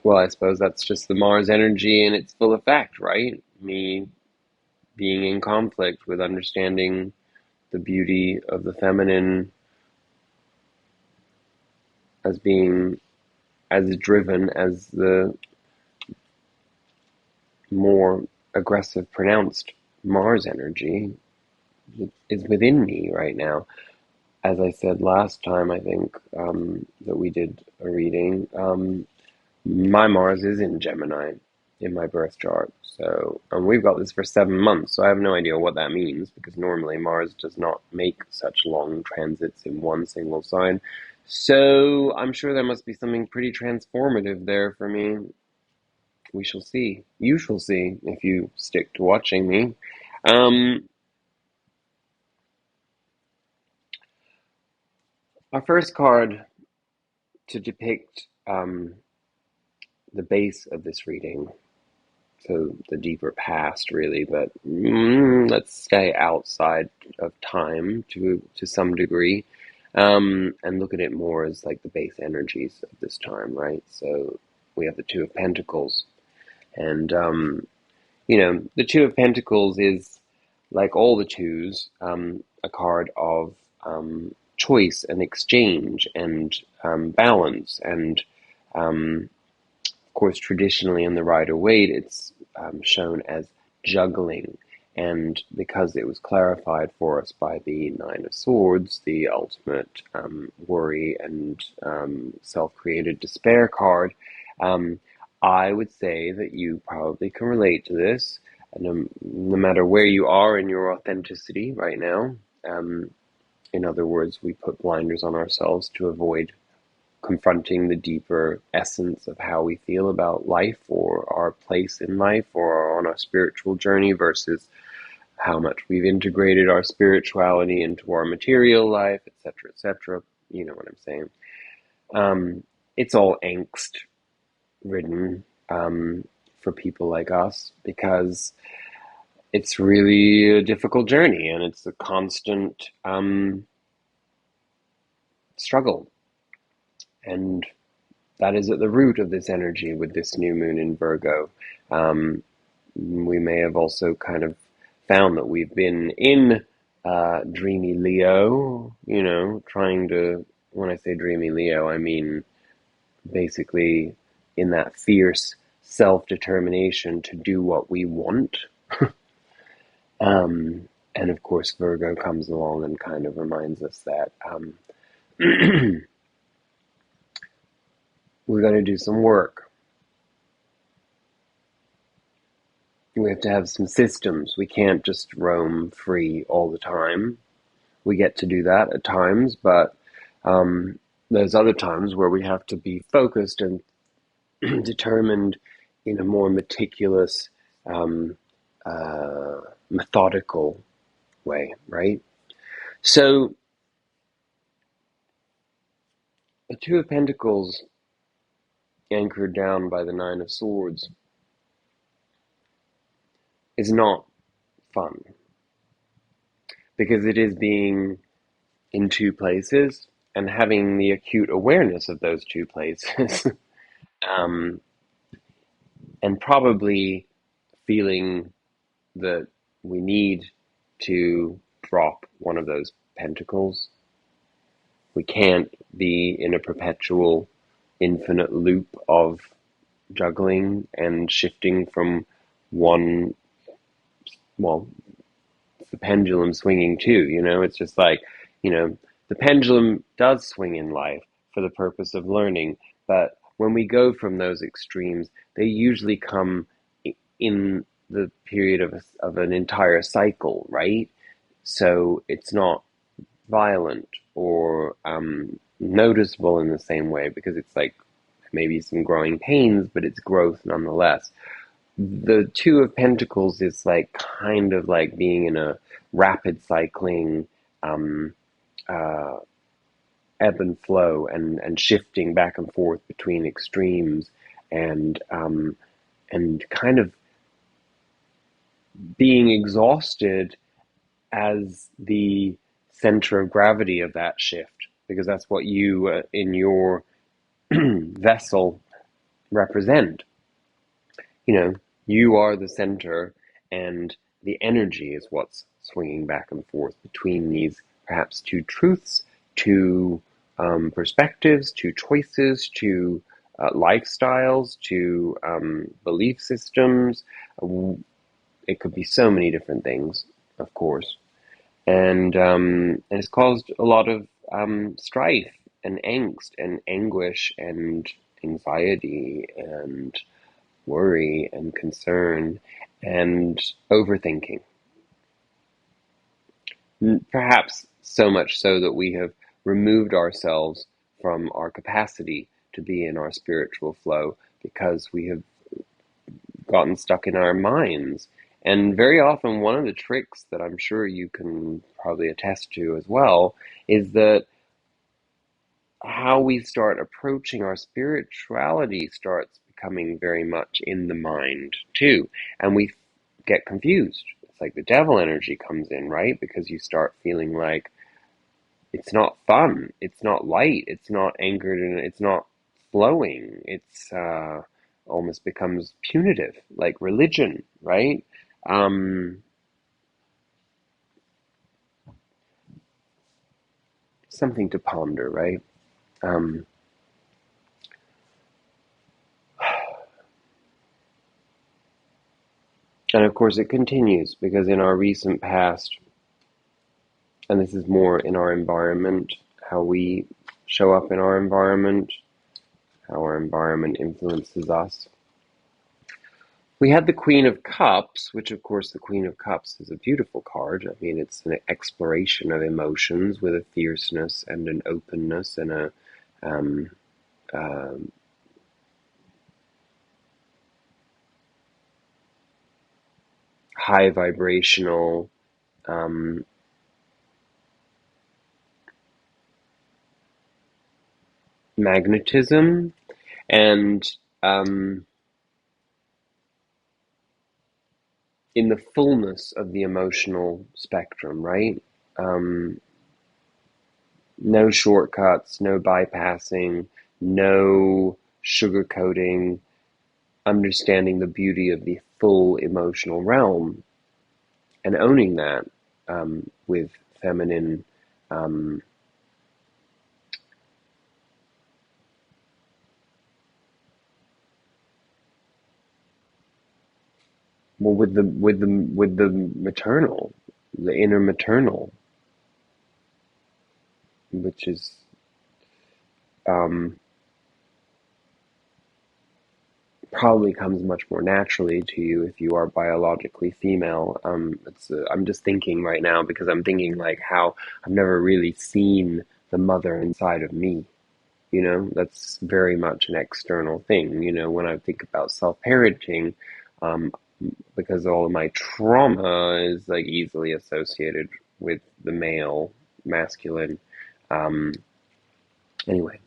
well, I suppose that's just the Mars energy in its full effect, right? Me being in conflict with understanding the beauty of the feminine as being as driven as the more aggressive, pronounced Mars energy is within me right now. As I said last time, I think that we did a reading, my Mars is in Gemini in my birth chart. So we've got this for 7 months, so I have no idea what that means because normally Mars does not make such long transits in one single sign. So I'm sure there must be something pretty transformative there for me. We shall see. You shall see if you stick to watching me. Um, our first card to depict the base of this reading, so the deeper past, really, but let's stay outside of time to some degree, and look at it more as like the base energies of this time, right? So we have the Two of Pentacles, and the Two of Pentacles is, like all the twos, a card of choice and exchange and balance. And of course, traditionally in the Rider-Waite, it's shown as juggling. And because it was clarified for us by the Nine of Swords, the ultimate worry and self-created despair card, um, I would say that you probably can relate to this. No matter where you are in your authenticity right now, in other words, we put blinders on ourselves to avoid confronting the deeper essence of how we feel about life or our place in life or on our spiritual journey versus how much we've integrated our spirituality into our material life, etc., etc. You know what I'm saying. It's all angst ridden for people like us because it's really a difficult journey and it's a constant struggle. And that is at the root of this energy with this new moon in Virgo. We may have also kind of found that we've been in dreamy Leo, trying to, when I say dreamy Leo, I mean basically in that fierce self-determination to do what we want. And of course, Virgo comes along and kind of reminds us that we're going to do some work. We have to have some systems. We can't just roam free all the time. we get to do that at times, but there's other times where we have to be focused and determined in a more meticulous, um, methodical way, right? So the Two of Pentacles, anchored down by the Nine of Swords, is not fun because it is being in two places and having the acute awareness of those two places, um, and probably feeling that we need to drop one of those pentacles. We can't be in a perpetual, infinite loop of juggling and shifting from one, well, the pendulum swinging too, it's just like, the pendulum does swing in life for the purpose of learning, but when we go from those extremes, they usually come in the period of an entire cycle, right? So it's not violent or noticeable in the same way because it's like maybe some growing pains, but it's growth nonetheless. The Two of Pentacles is like kind of like being in a rapid cycling, um, uh, ebb and flow, and shifting back and forth between extremes, and kind of being exhausted as the center of gravity of that shift, because that's what you, in your vessel, represent. You are the center, and the energy is what's swinging back and forth between these perhaps two truths, two perspectives, two choices, two lifestyles, two belief systems. It could be so many different things, of course. And it's caused a lot of strife and angst and anguish and anxiety and worry and concern and overthinking. Perhaps so much so that we have removed ourselves from our capacity to be in our spiritual flow because we have gotten stuck in our minds. And very often, one of the tricks that I'm sure you can probably attest to as well is that how we start approaching our spirituality starts becoming very much in the mind too. And we get confused. It's like the devil energy comes in, right? Because you start feeling like it's not fun, it's not light, it's not anchored in, it's not flowing. It's almost becomes punitive, like religion, right? Um, Something to ponder, right? Um, and of course, it continues because in our recent past, and this is more in our environment, how we show up in our environment, how our environment influences us. We had the Queen of Cups, which of course the Queen of Cups is a beautiful card. I mean, it's an exploration of emotions with a fierceness and an openness and a um, um, high vibrational um, magnetism and um, in the fullness of the emotional spectrum, right? Um, no shortcuts, no bypassing, no sugarcoating, understanding the beauty of the full emotional realm and owning that with feminine, um, well, with the maternal, the inner maternal, which is probably comes much more naturally to you if you are biologically female. I'm just thinking right now because I'm thinking like how I've never really seen the mother inside of me. That's very much an external thing. When I think about self-parenting, um, because all of my trauma is like easily associated with the male, masculine. Um, anyway,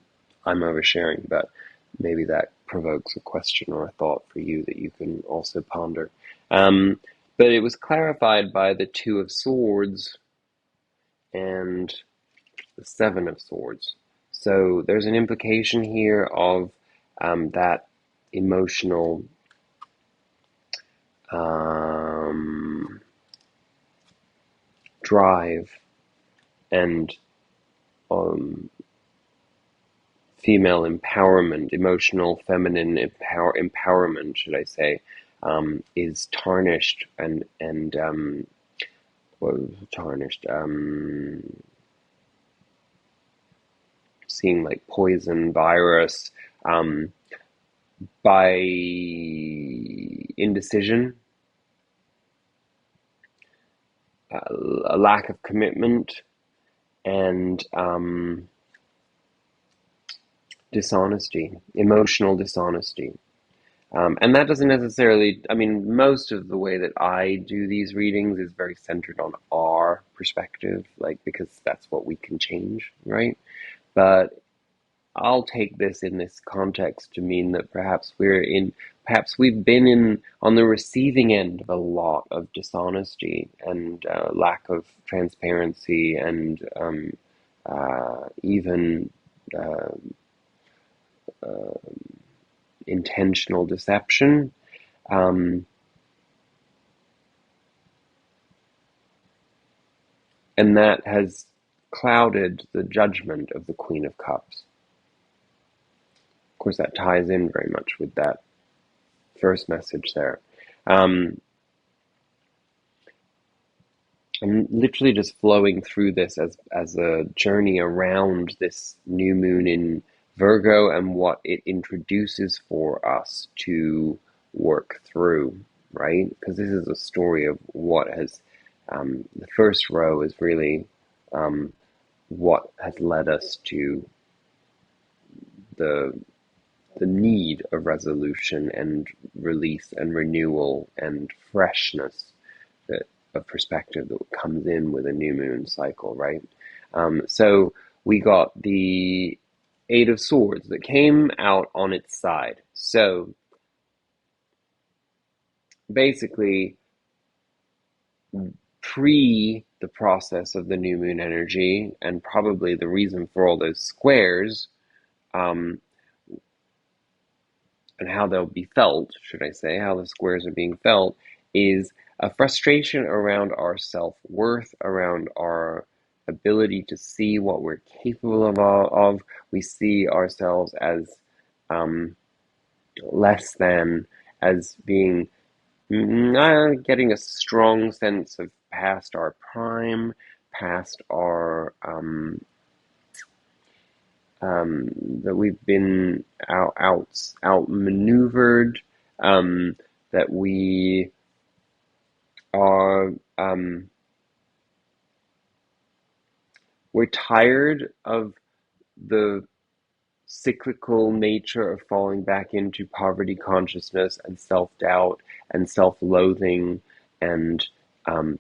I'm oversharing, but maybe that provokes a question or a thought for you that you can also ponder. But it was clarified by the Two of Swords and the Seven of Swords. So there's an implication here of that emotional drive and um, female empowerment, emotional feminine empowerment, should I say, is tarnished and what was tarnished? Seeing like poison, virus, um, by indecision, a lack of commitment, and dishonesty, emotional dishonesty. And that doesn't necessarily, I mean, most of the way that I do these readings is very centered on our perspective, like, because that's what we can change, right? But I'll take this in this context to mean that perhaps we've been on the receiving end of a lot of dishonesty and lack of transparency and even uh, intentional deception. Um, and that has clouded the judgment of the Queen of Cups. Of course, that ties in very much with that first message there. Um, I'm literally just flowing through this as a journey around this new moon in Virgo and what it introduces for us to work through, right? Because this is a story of what has, the first row is really what has led us to the the need of resolution and release and renewal and freshness that of perspective that comes in with a new moon cycle, right? So we got the Eight of Swords that came out on its side. So basically, pre the process of the new moon energy, and probably the reason for all those squares, um, and how they'll be felt, should I say, how the squares are being felt, is a frustration around our self-worth, around our ability to see what we're capable of. We see ourselves as um, less than, as being getting a strong sense of past our prime, past our that we've been outmaneuvered, that we are we're tired of the cyclical nature of falling back into poverty consciousness and self-doubt and self-loathing and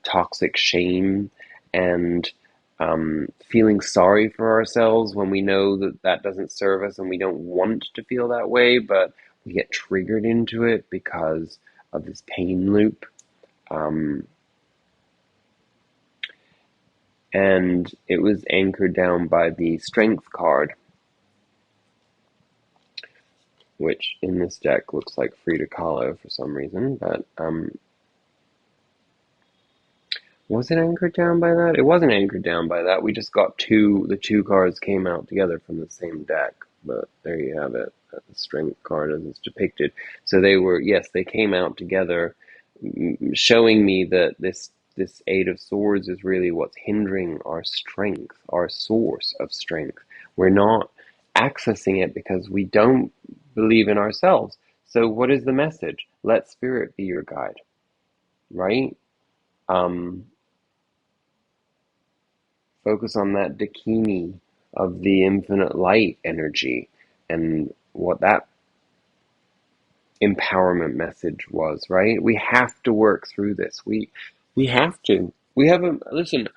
toxic shame and feeling sorry for ourselves when we know that that doesn't serve us and we don't want to feel that way, but we get triggered into it because of this pain loop. Um, and it was anchored down by the Strength card, which in this deck looks like Frida Kahlo for some reason, but was it anchored down by that? It wasn't anchored down by that. We just got the two cards came out together from the same deck, but there you have it, the Strength card as it's depicted. So they came out together, showing me that this Eight of Swords is really what's hindering our strength, our source of strength. We're not accessing it because we don't believe in ourselves. So what is the message? Let spirit be your guide, right? Um, Focus on that dakini of the infinite light energy and what that empowerment message was, right? We have to work through this. We have to. We have a listen,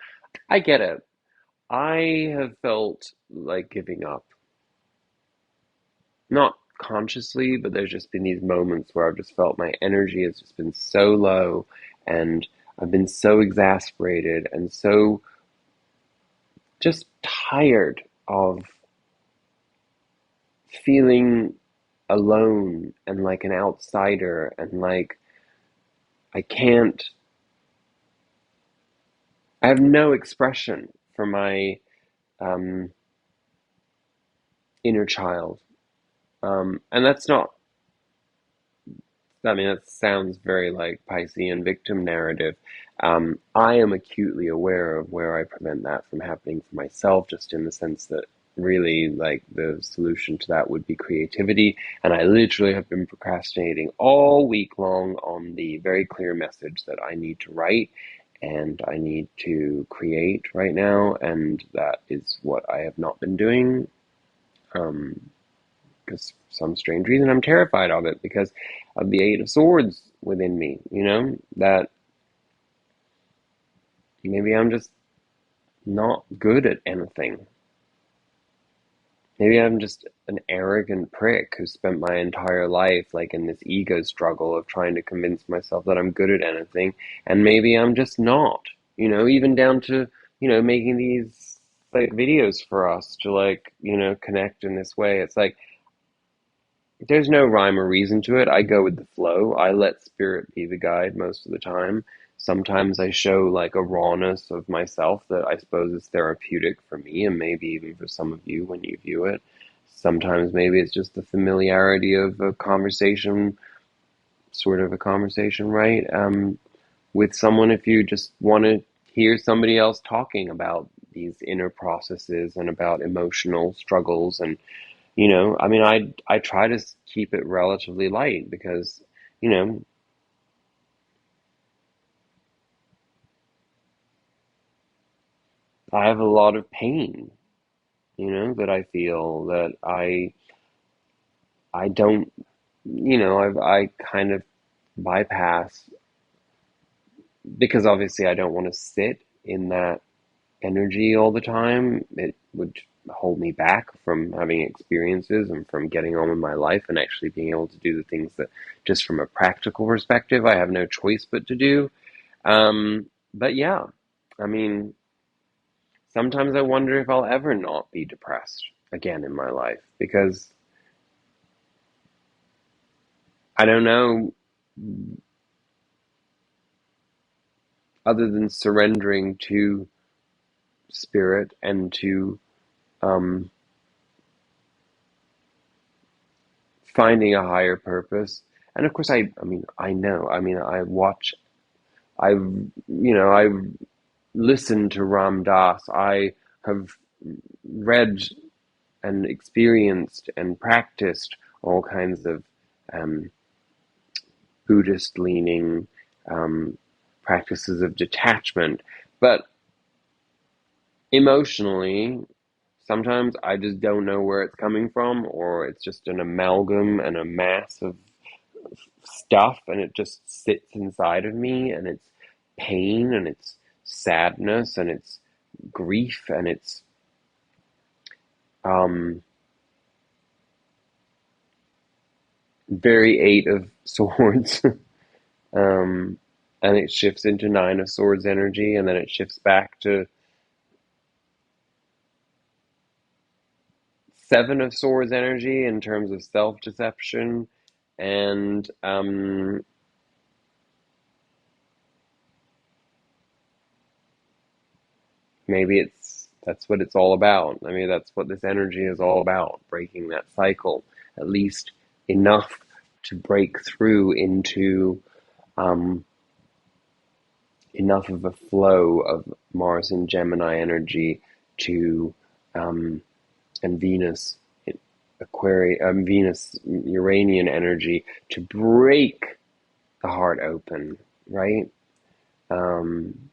I get it. I have felt like giving up. Not consciously, but there's just been these moments where I've just felt my energy has just been so low and I've been so exasperated and so just tired of feeling alone and like an outsider and like I can't, I have no expression for my um, inner child. And that's not, I mean, that sounds very like Piscean victim narrative. I am acutely aware of where I prevent that from happening for myself, just in the sense that really, like, the solution to that would be creativity. And I literally have been procrastinating all week long on the very clear message that I need to write and I need to create right now. And that is what I have not been doing. Um, because for some strange reason I'm terrified of it because of the Eight of Swords within me, that maybe I'm just not good at anything. Maybe I'm just an arrogant prick who spent my entire life like in this ego struggle of trying to convince myself that I'm good at anything, and maybe I'm just not, even down to, making these like videos for us to like, connect in this way. It's like, there's no rhyme or reason to it. I go with the flow. I let spirit be the guide most of the time. Sometimes I show like a rawness of myself that I suppose is therapeutic for me and maybe even for some of you when you view it. Sometimes maybe it's just the familiarity of a conversation, sort of a conversation, right? With someone, if you just want to hear somebody else talking about these inner processes and about emotional struggles and I mean, I try to keep it relatively light because, you know, I have a lot of pain, that I feel that I don't, I kind of bypass because obviously I don't want to sit in that energy all the time. It would hold me back from having experiences and from getting on with my life and actually being able to do the things that just from a practical perspective, I have no choice but to do. But yeah, I mean, sometimes I wonder if I'll ever not be depressed again in my life because I don't know, other than surrendering to spirit and to um, finding a higher purpose. And of course, I mean, I know, I mean, I watch, I've listened to Ram Dass, I have read and experienced and practiced all kinds of um, Buddhist leaning um, practices of detachment. But emotionally, sometimes I just don't know where it's coming from, or it's just an amalgam and a mass of stuff, and it just sits inside of me, and it's pain, and it's sadness, and it's grief, and it's um, very Eight of Swords. um, and it shifts into Nine of Swords energy, and then it shifts back to Seven of Swords energy in terms of self-deception, and maybe that's what it's all about. I mean, that's what this energy is all about, breaking that cycle, at least enough to break through into um, enough of a flow of Mars and Gemini energy to um, and Venus Venus, Uranian energy to break the heart open, right? Um,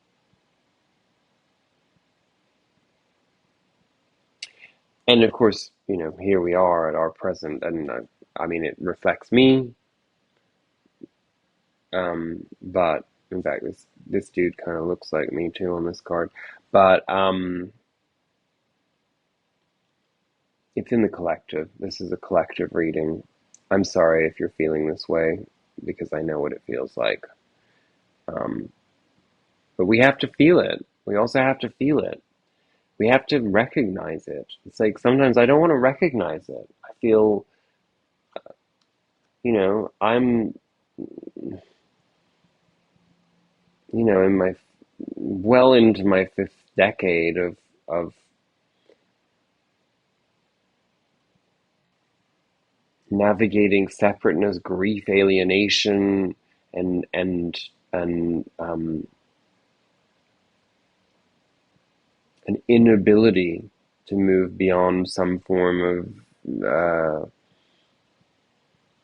and of course, here we are at our present, and I mean, it reflects me. But in fact, this dude kind of looks like me too on this card. But it's in the collective. This is a collective reading. I'm sorry if you're feeling this way because I know what it feels like. Um, but we have to feel it. We also have to feel it. We have to recognize it. It's like sometimes I don't want to recognize it. I feel, I'm, in my well into my fifth decade of navigating separateness, grief, alienation, and an inability to move beyond some form of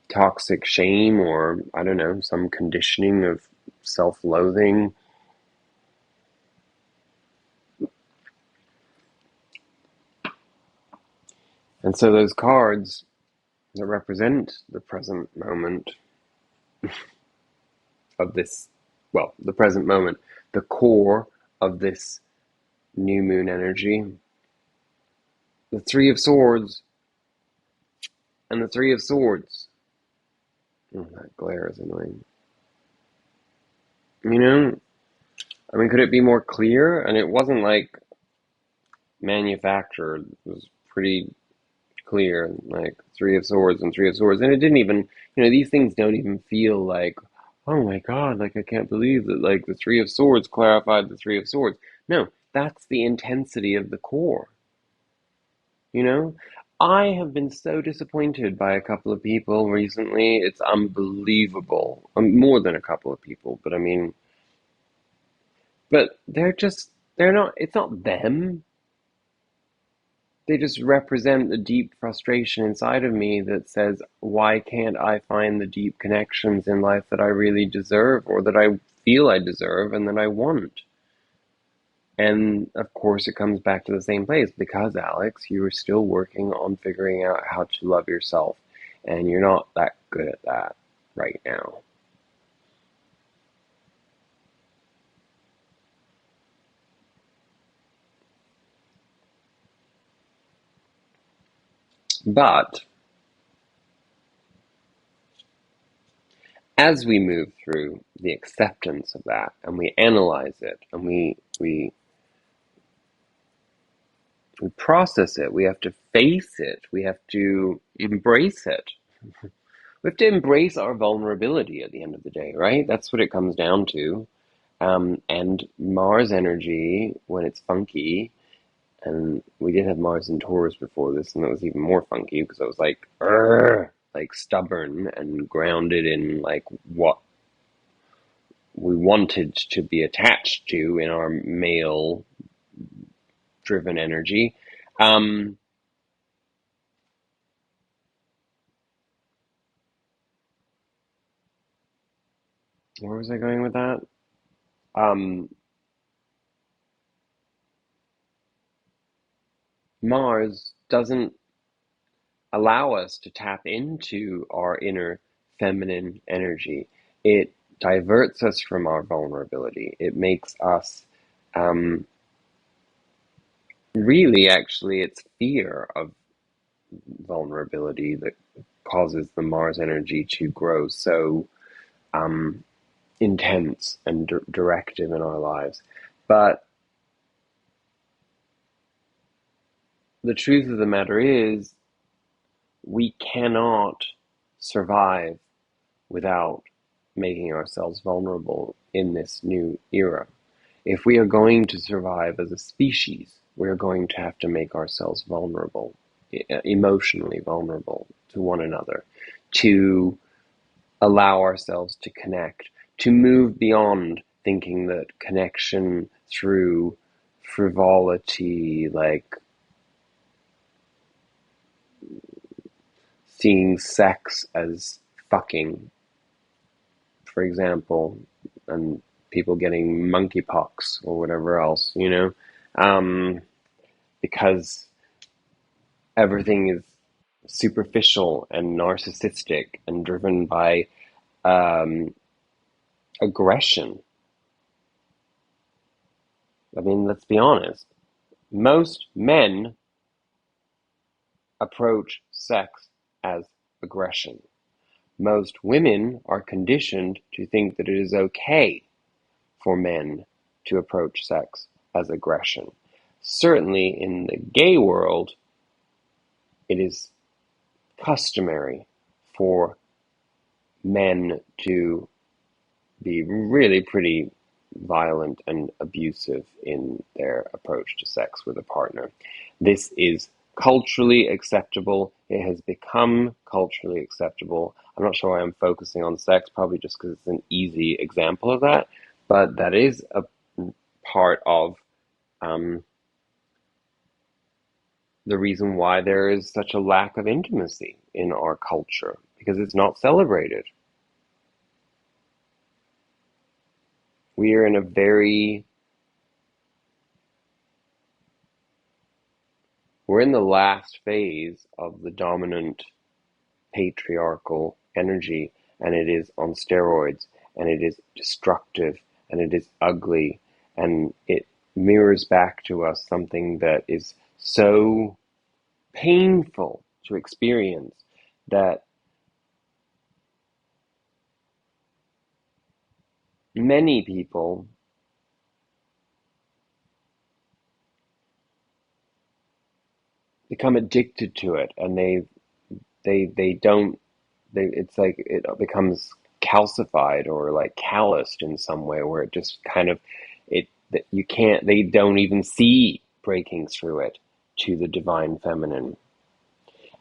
toxic shame, or I don't know, some conditioning of self-loathing. And so those cards that represent the present moment of this, well, the present moment, the core of this new moon energy, the Three of Swords and the Three of Swords. Oh, that glare is annoying. I mean, could it be more clear? And it wasn't like manufactured. It was pretty clear, like Three of Swords and Three of Swords. And it didn't even, these things don't even feel like, oh my God, like I can't believe that like the Three of Swords clarified the Three of Swords. No, that's the intensity of the core, you know? I have been so disappointed by a couple of people recently. It's unbelievable. More than a couple of people, but I mean, but they're not, it's not them. They just represent the deep frustration inside of me that says, why can't I find the deep connections in life that I really deserve, or that I feel I deserve and that I want? And of course, it comes back to the same place because, Alex, you are still working on figuring out how to love yourself, and you're not that good at that right now. But as we move through the acceptance of that and we analyze it and we process it, we have to face it, we have to embrace it. We have to embrace our vulnerability at the end of the day, right? That's what it comes down to. And Mars energy, when it's funky, and we did have Mars in Taurus before this, and it was even more funky because I was like, like stubborn and grounded in like what we wanted to be attached to in our male driven energy. Um, where was I going with that? Um, Mars doesn't allow us to tap into our inner feminine energy. It diverts us from our vulnerability. It makes us um, really, actually, it's fear of vulnerability that causes the Mars energy to grow so um, intense and directive in our lives. But the truth of the matter is, we cannot survive without making ourselves vulnerable in this new era. If we are going to survive as a species, we're going to have to make ourselves vulnerable, emotionally vulnerable to one another, to allow ourselves to connect, to move beyond thinking that connection through frivolity, like seeing sex as fucking, for example, and people getting monkeypox or whatever else, because everything is superficial and narcissistic and driven by um, aggression. I mean, let's be honest. Most men approach sex as aggression. Most women are conditioned to think that it is okay for men to approach sex as aggression. Certainly in the gay world, it is customary for men to be really pretty violent and abusive in their approach to sex with a partner. This is culturally acceptable. It has become culturally acceptable. I'm not sure why I'm focusing on sex, probably just because it's an easy example of that, but that is a part of the reason why there is such a lack of intimacy in our culture, because it's not celebrated. We are in a we're in the last phase of the dominant patriarchal energy, and it is on steroids, and it is destructive, and it is ugly, and it mirrors back to us something that is so painful to experience that many people become addicted to it, and they don't it's like it becomes calcified or like calloused in some way, where it just kind of it that you can't they don't even see breaking through it to the divine feminine.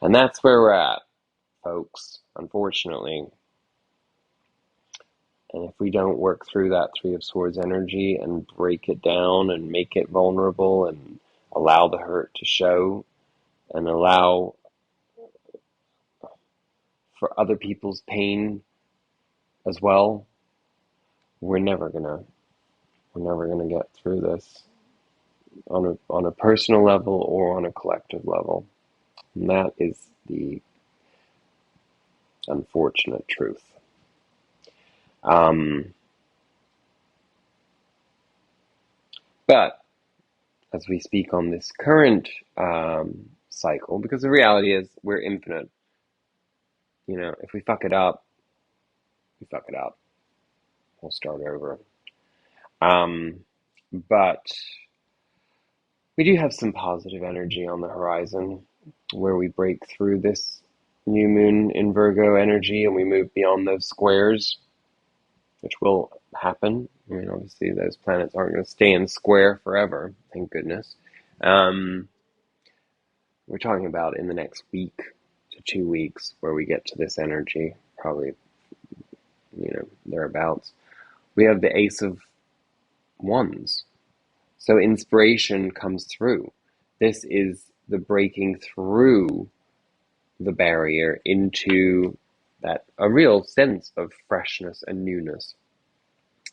And that's where we're at, folks, unfortunately. And if we don't work through that Three of Swords energy and break it down and make it vulnerable and allow the hurt to show and allow for other people's pain as well, we're never gonna get through this on a personal level or on a collective level. And that is the unfortunate truth. Um, but as we speak on this current cycle, because the reality is we're infinite. If we fuck it up, we fuck it up. We'll start over. But we do have some positive energy on the horizon where we break through this new moon in Virgo energy and we move beyond those squares, which will happen. I mean, obviously, those planets aren't going to stay in square forever, thank goodness. We're talking about in the next week to 2 weeks where we get to this energy, probably, thereabouts. We have the Ace of Wands. So inspiration comes through. This is the breaking through the barrier into a real sense of freshness and newness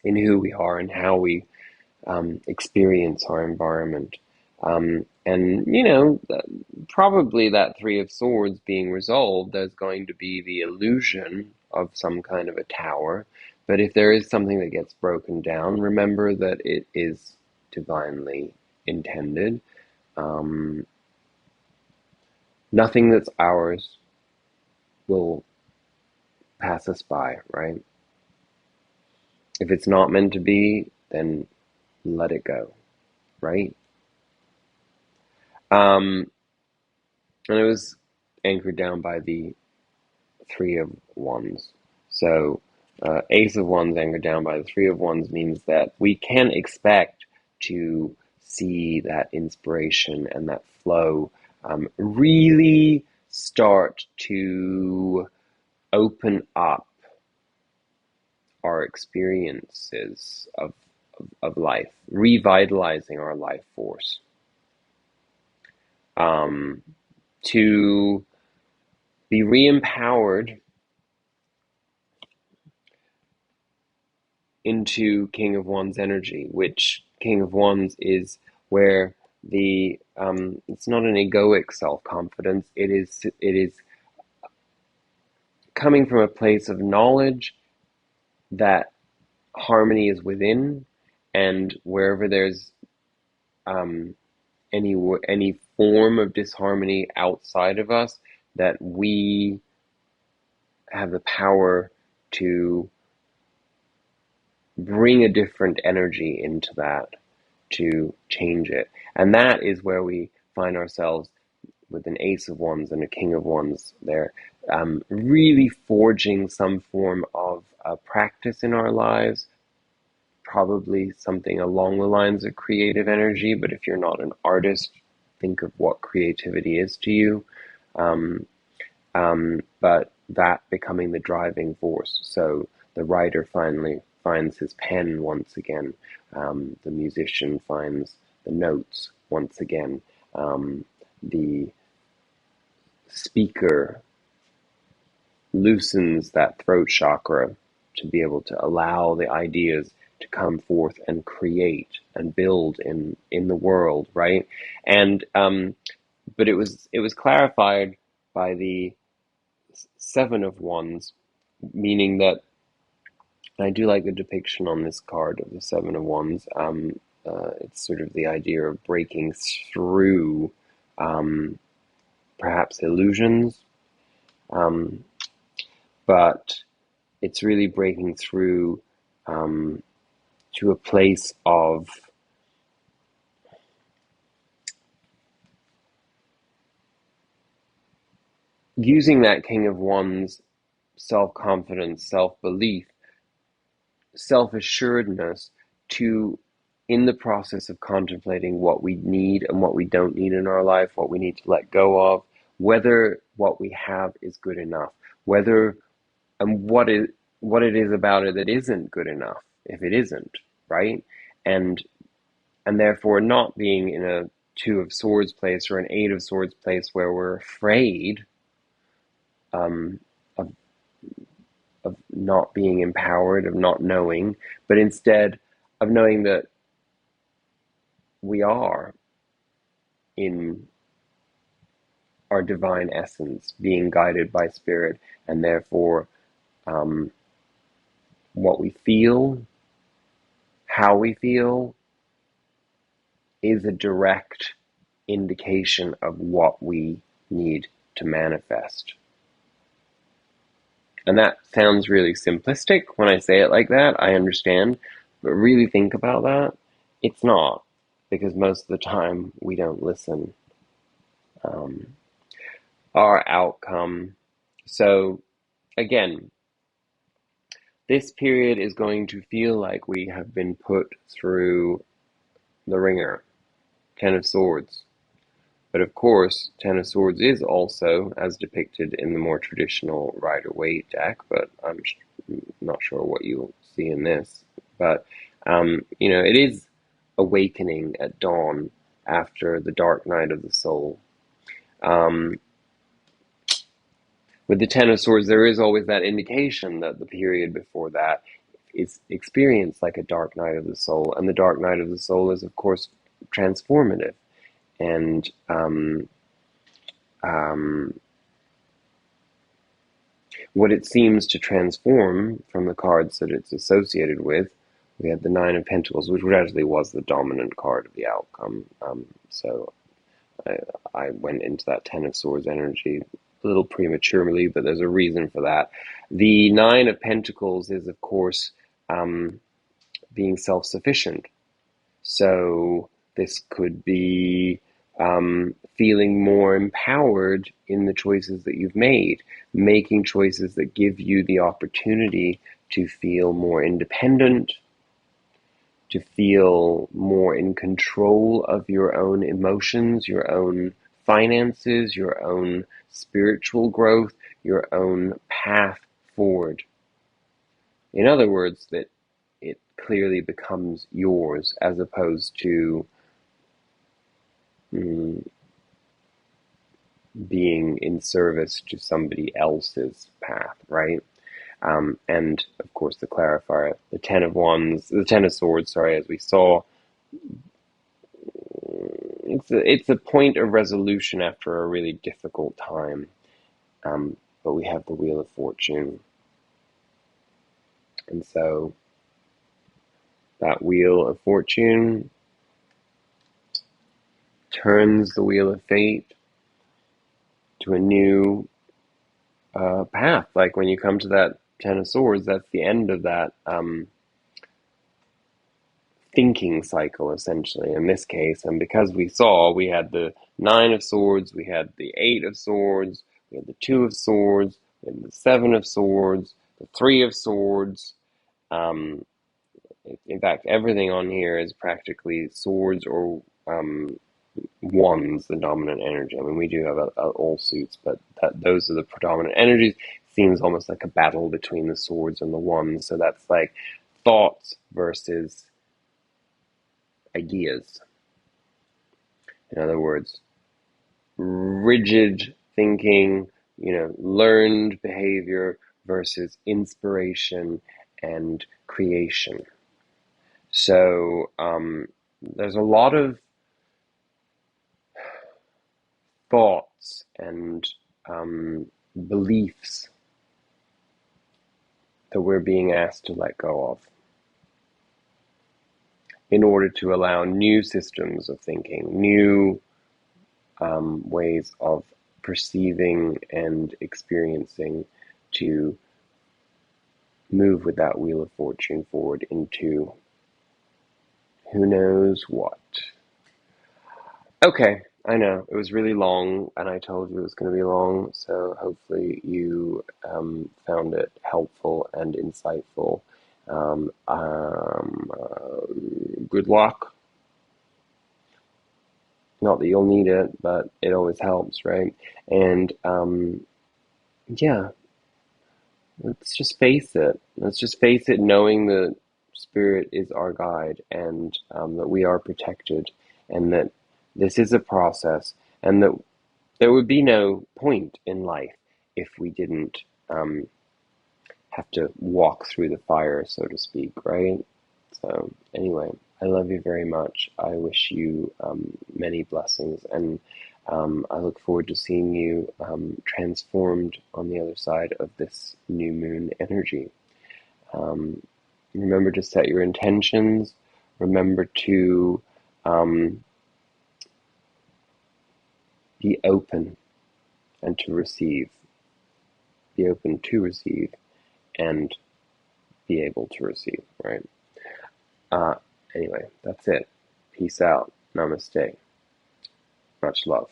in who we are and how we experience our environment. And probably that Three of Swords being resolved, there's going to be the illusion of some kind of a tower. But if there is something that gets broken down, remember that it is divinely intended. Nothing that's ours will pass us by, right? If it's not meant to be, then let it go, right? And it was anchored down by the Three of Wands. So Ace of Wands anchored down by the Three of Wands means that we can expect to see that inspiration and that flow really start to open up our experiences of life, revitalizing our life force, to be re-empowered into King of Wands energy, which King of Wands is where the it's not an egoic self-confidence. It is coming from a place of knowledge that harmony is within, and wherever there's um, any form of disharmony outside of us, that we have the power to bring a different energy into that, to change it. And that is where we find ourselves with an Ace of Wands and a King of Wands there, really forging some form of practice in our lives, probably something along the lines of creative energy. But if you're not an artist, think of what creativity is to you. But that becoming the driving force. So the writer finally finds his pen once again. The musician finds the notes once again. The speaker loosens that throat chakra to be able to allow the ideas to come forth and create and build in the world, right? And but it was clarified by the Seven of Wands, meaning that I do like the depiction on this card of the Seven of Wands. It's sort of the idea of breaking through perhaps illusions, um, but it's really breaking through to a place of using that King of Wands self-confidence, self-belief, self-assuredness to, in the process of contemplating what we need and what we don't need in our life, what we need to let go of, whether what we have is good enough, whether and what it is about it that isn't good enough, if it isn't, right? And and therefore not being in a Two of Swords place or an Eight of Swords place where we're afraid um, of of not being empowered, of not knowing, but instead of knowing that we are in our divine essence, being guided by spirit, and therefore um, what we feel, how we feel, is a direct indication of what we need to manifest. And that sounds really simplistic when I say it like that, I understand, but really think about that. It's not, because most of the time we don't listen. Um, our outcome. So, again, this period is going to feel like we have been put through the ringer. Ten of Swords. But of course, Ten of Swords is also, as depicted in the more traditional Rider-Waite deck, but I'm not sure what you'll see in this. But, it is awakening at dawn after the dark night of the soul. With the Ten of Swords, there is always that indication that the period before that is experienced like a dark night of the soul. And the dark night of the soul is, of course, transformative. And what it seems to transform from the cards that it's associated with, we had the Nine of Pentacles, which actually was the dominant card of the outcome. So I went into that Ten of Swords energy a little prematurely, but there's a reason for that. The Nine of Pentacles is, of course, being self-sufficient. So this could be feeling more empowered in the choices that you've made, making choices that give you the opportunity to feel more independent, to feel more in control of your own emotions, your own finances, your own spiritual growth, your own path forward. In other words, that it clearly becomes yours as opposed to being in service to somebody else's path, right? And of course, the clarifier, the Ten of Swords, sorry, as we saw, it's a point of resolution after a really difficult time. But we have the Wheel of Fortune. And so that Wheel of Fortune turns the Wheel of Fate to a new path. Like when you come to that Ten of Swords, that's the end of that thinking cycle, essentially, in this case. And because we had the Nine of Swords, we had the Eight of Swords, we had the Two of Swords, we had the Seven of Swords, the Three of Swords. Um, in fact, everything on here is practically swords or wands, the dominant energy. I mean, we do have all suits, but those are the predominant energies. Seems almost like a battle between the swords and the wands. So that's like thoughts versus ideas. In other words, rigid thinking, learned behavior versus inspiration and creation. So there's a lot of thoughts and beliefs that we're being asked to let go of in order to allow new systems of thinking, new ways of perceiving and experiencing to move with that Wheel of Fortune forward into who knows what. Okay, I know it was really long, and I told you it was going to be long, so hopefully you found it helpful and insightful. Good luck. Not that you'll need it, but it always helps, right? And yeah, let's just face it. Let's just face it, knowing that Spirit is our guide, and that we are protected, and that this is a process, and that there would be no point in life if we didn't have to walk through the fire, so to speak, right? So anyway, I love you very much. I wish you many blessings, and I look forward to seeing you transformed on the other side of this new moon energy. Remember to set your intentions. Remember to be open and to receive. Be open to receive and be able to receive, right? Uh, anyway, that's it. Peace out. Namaste. Much love.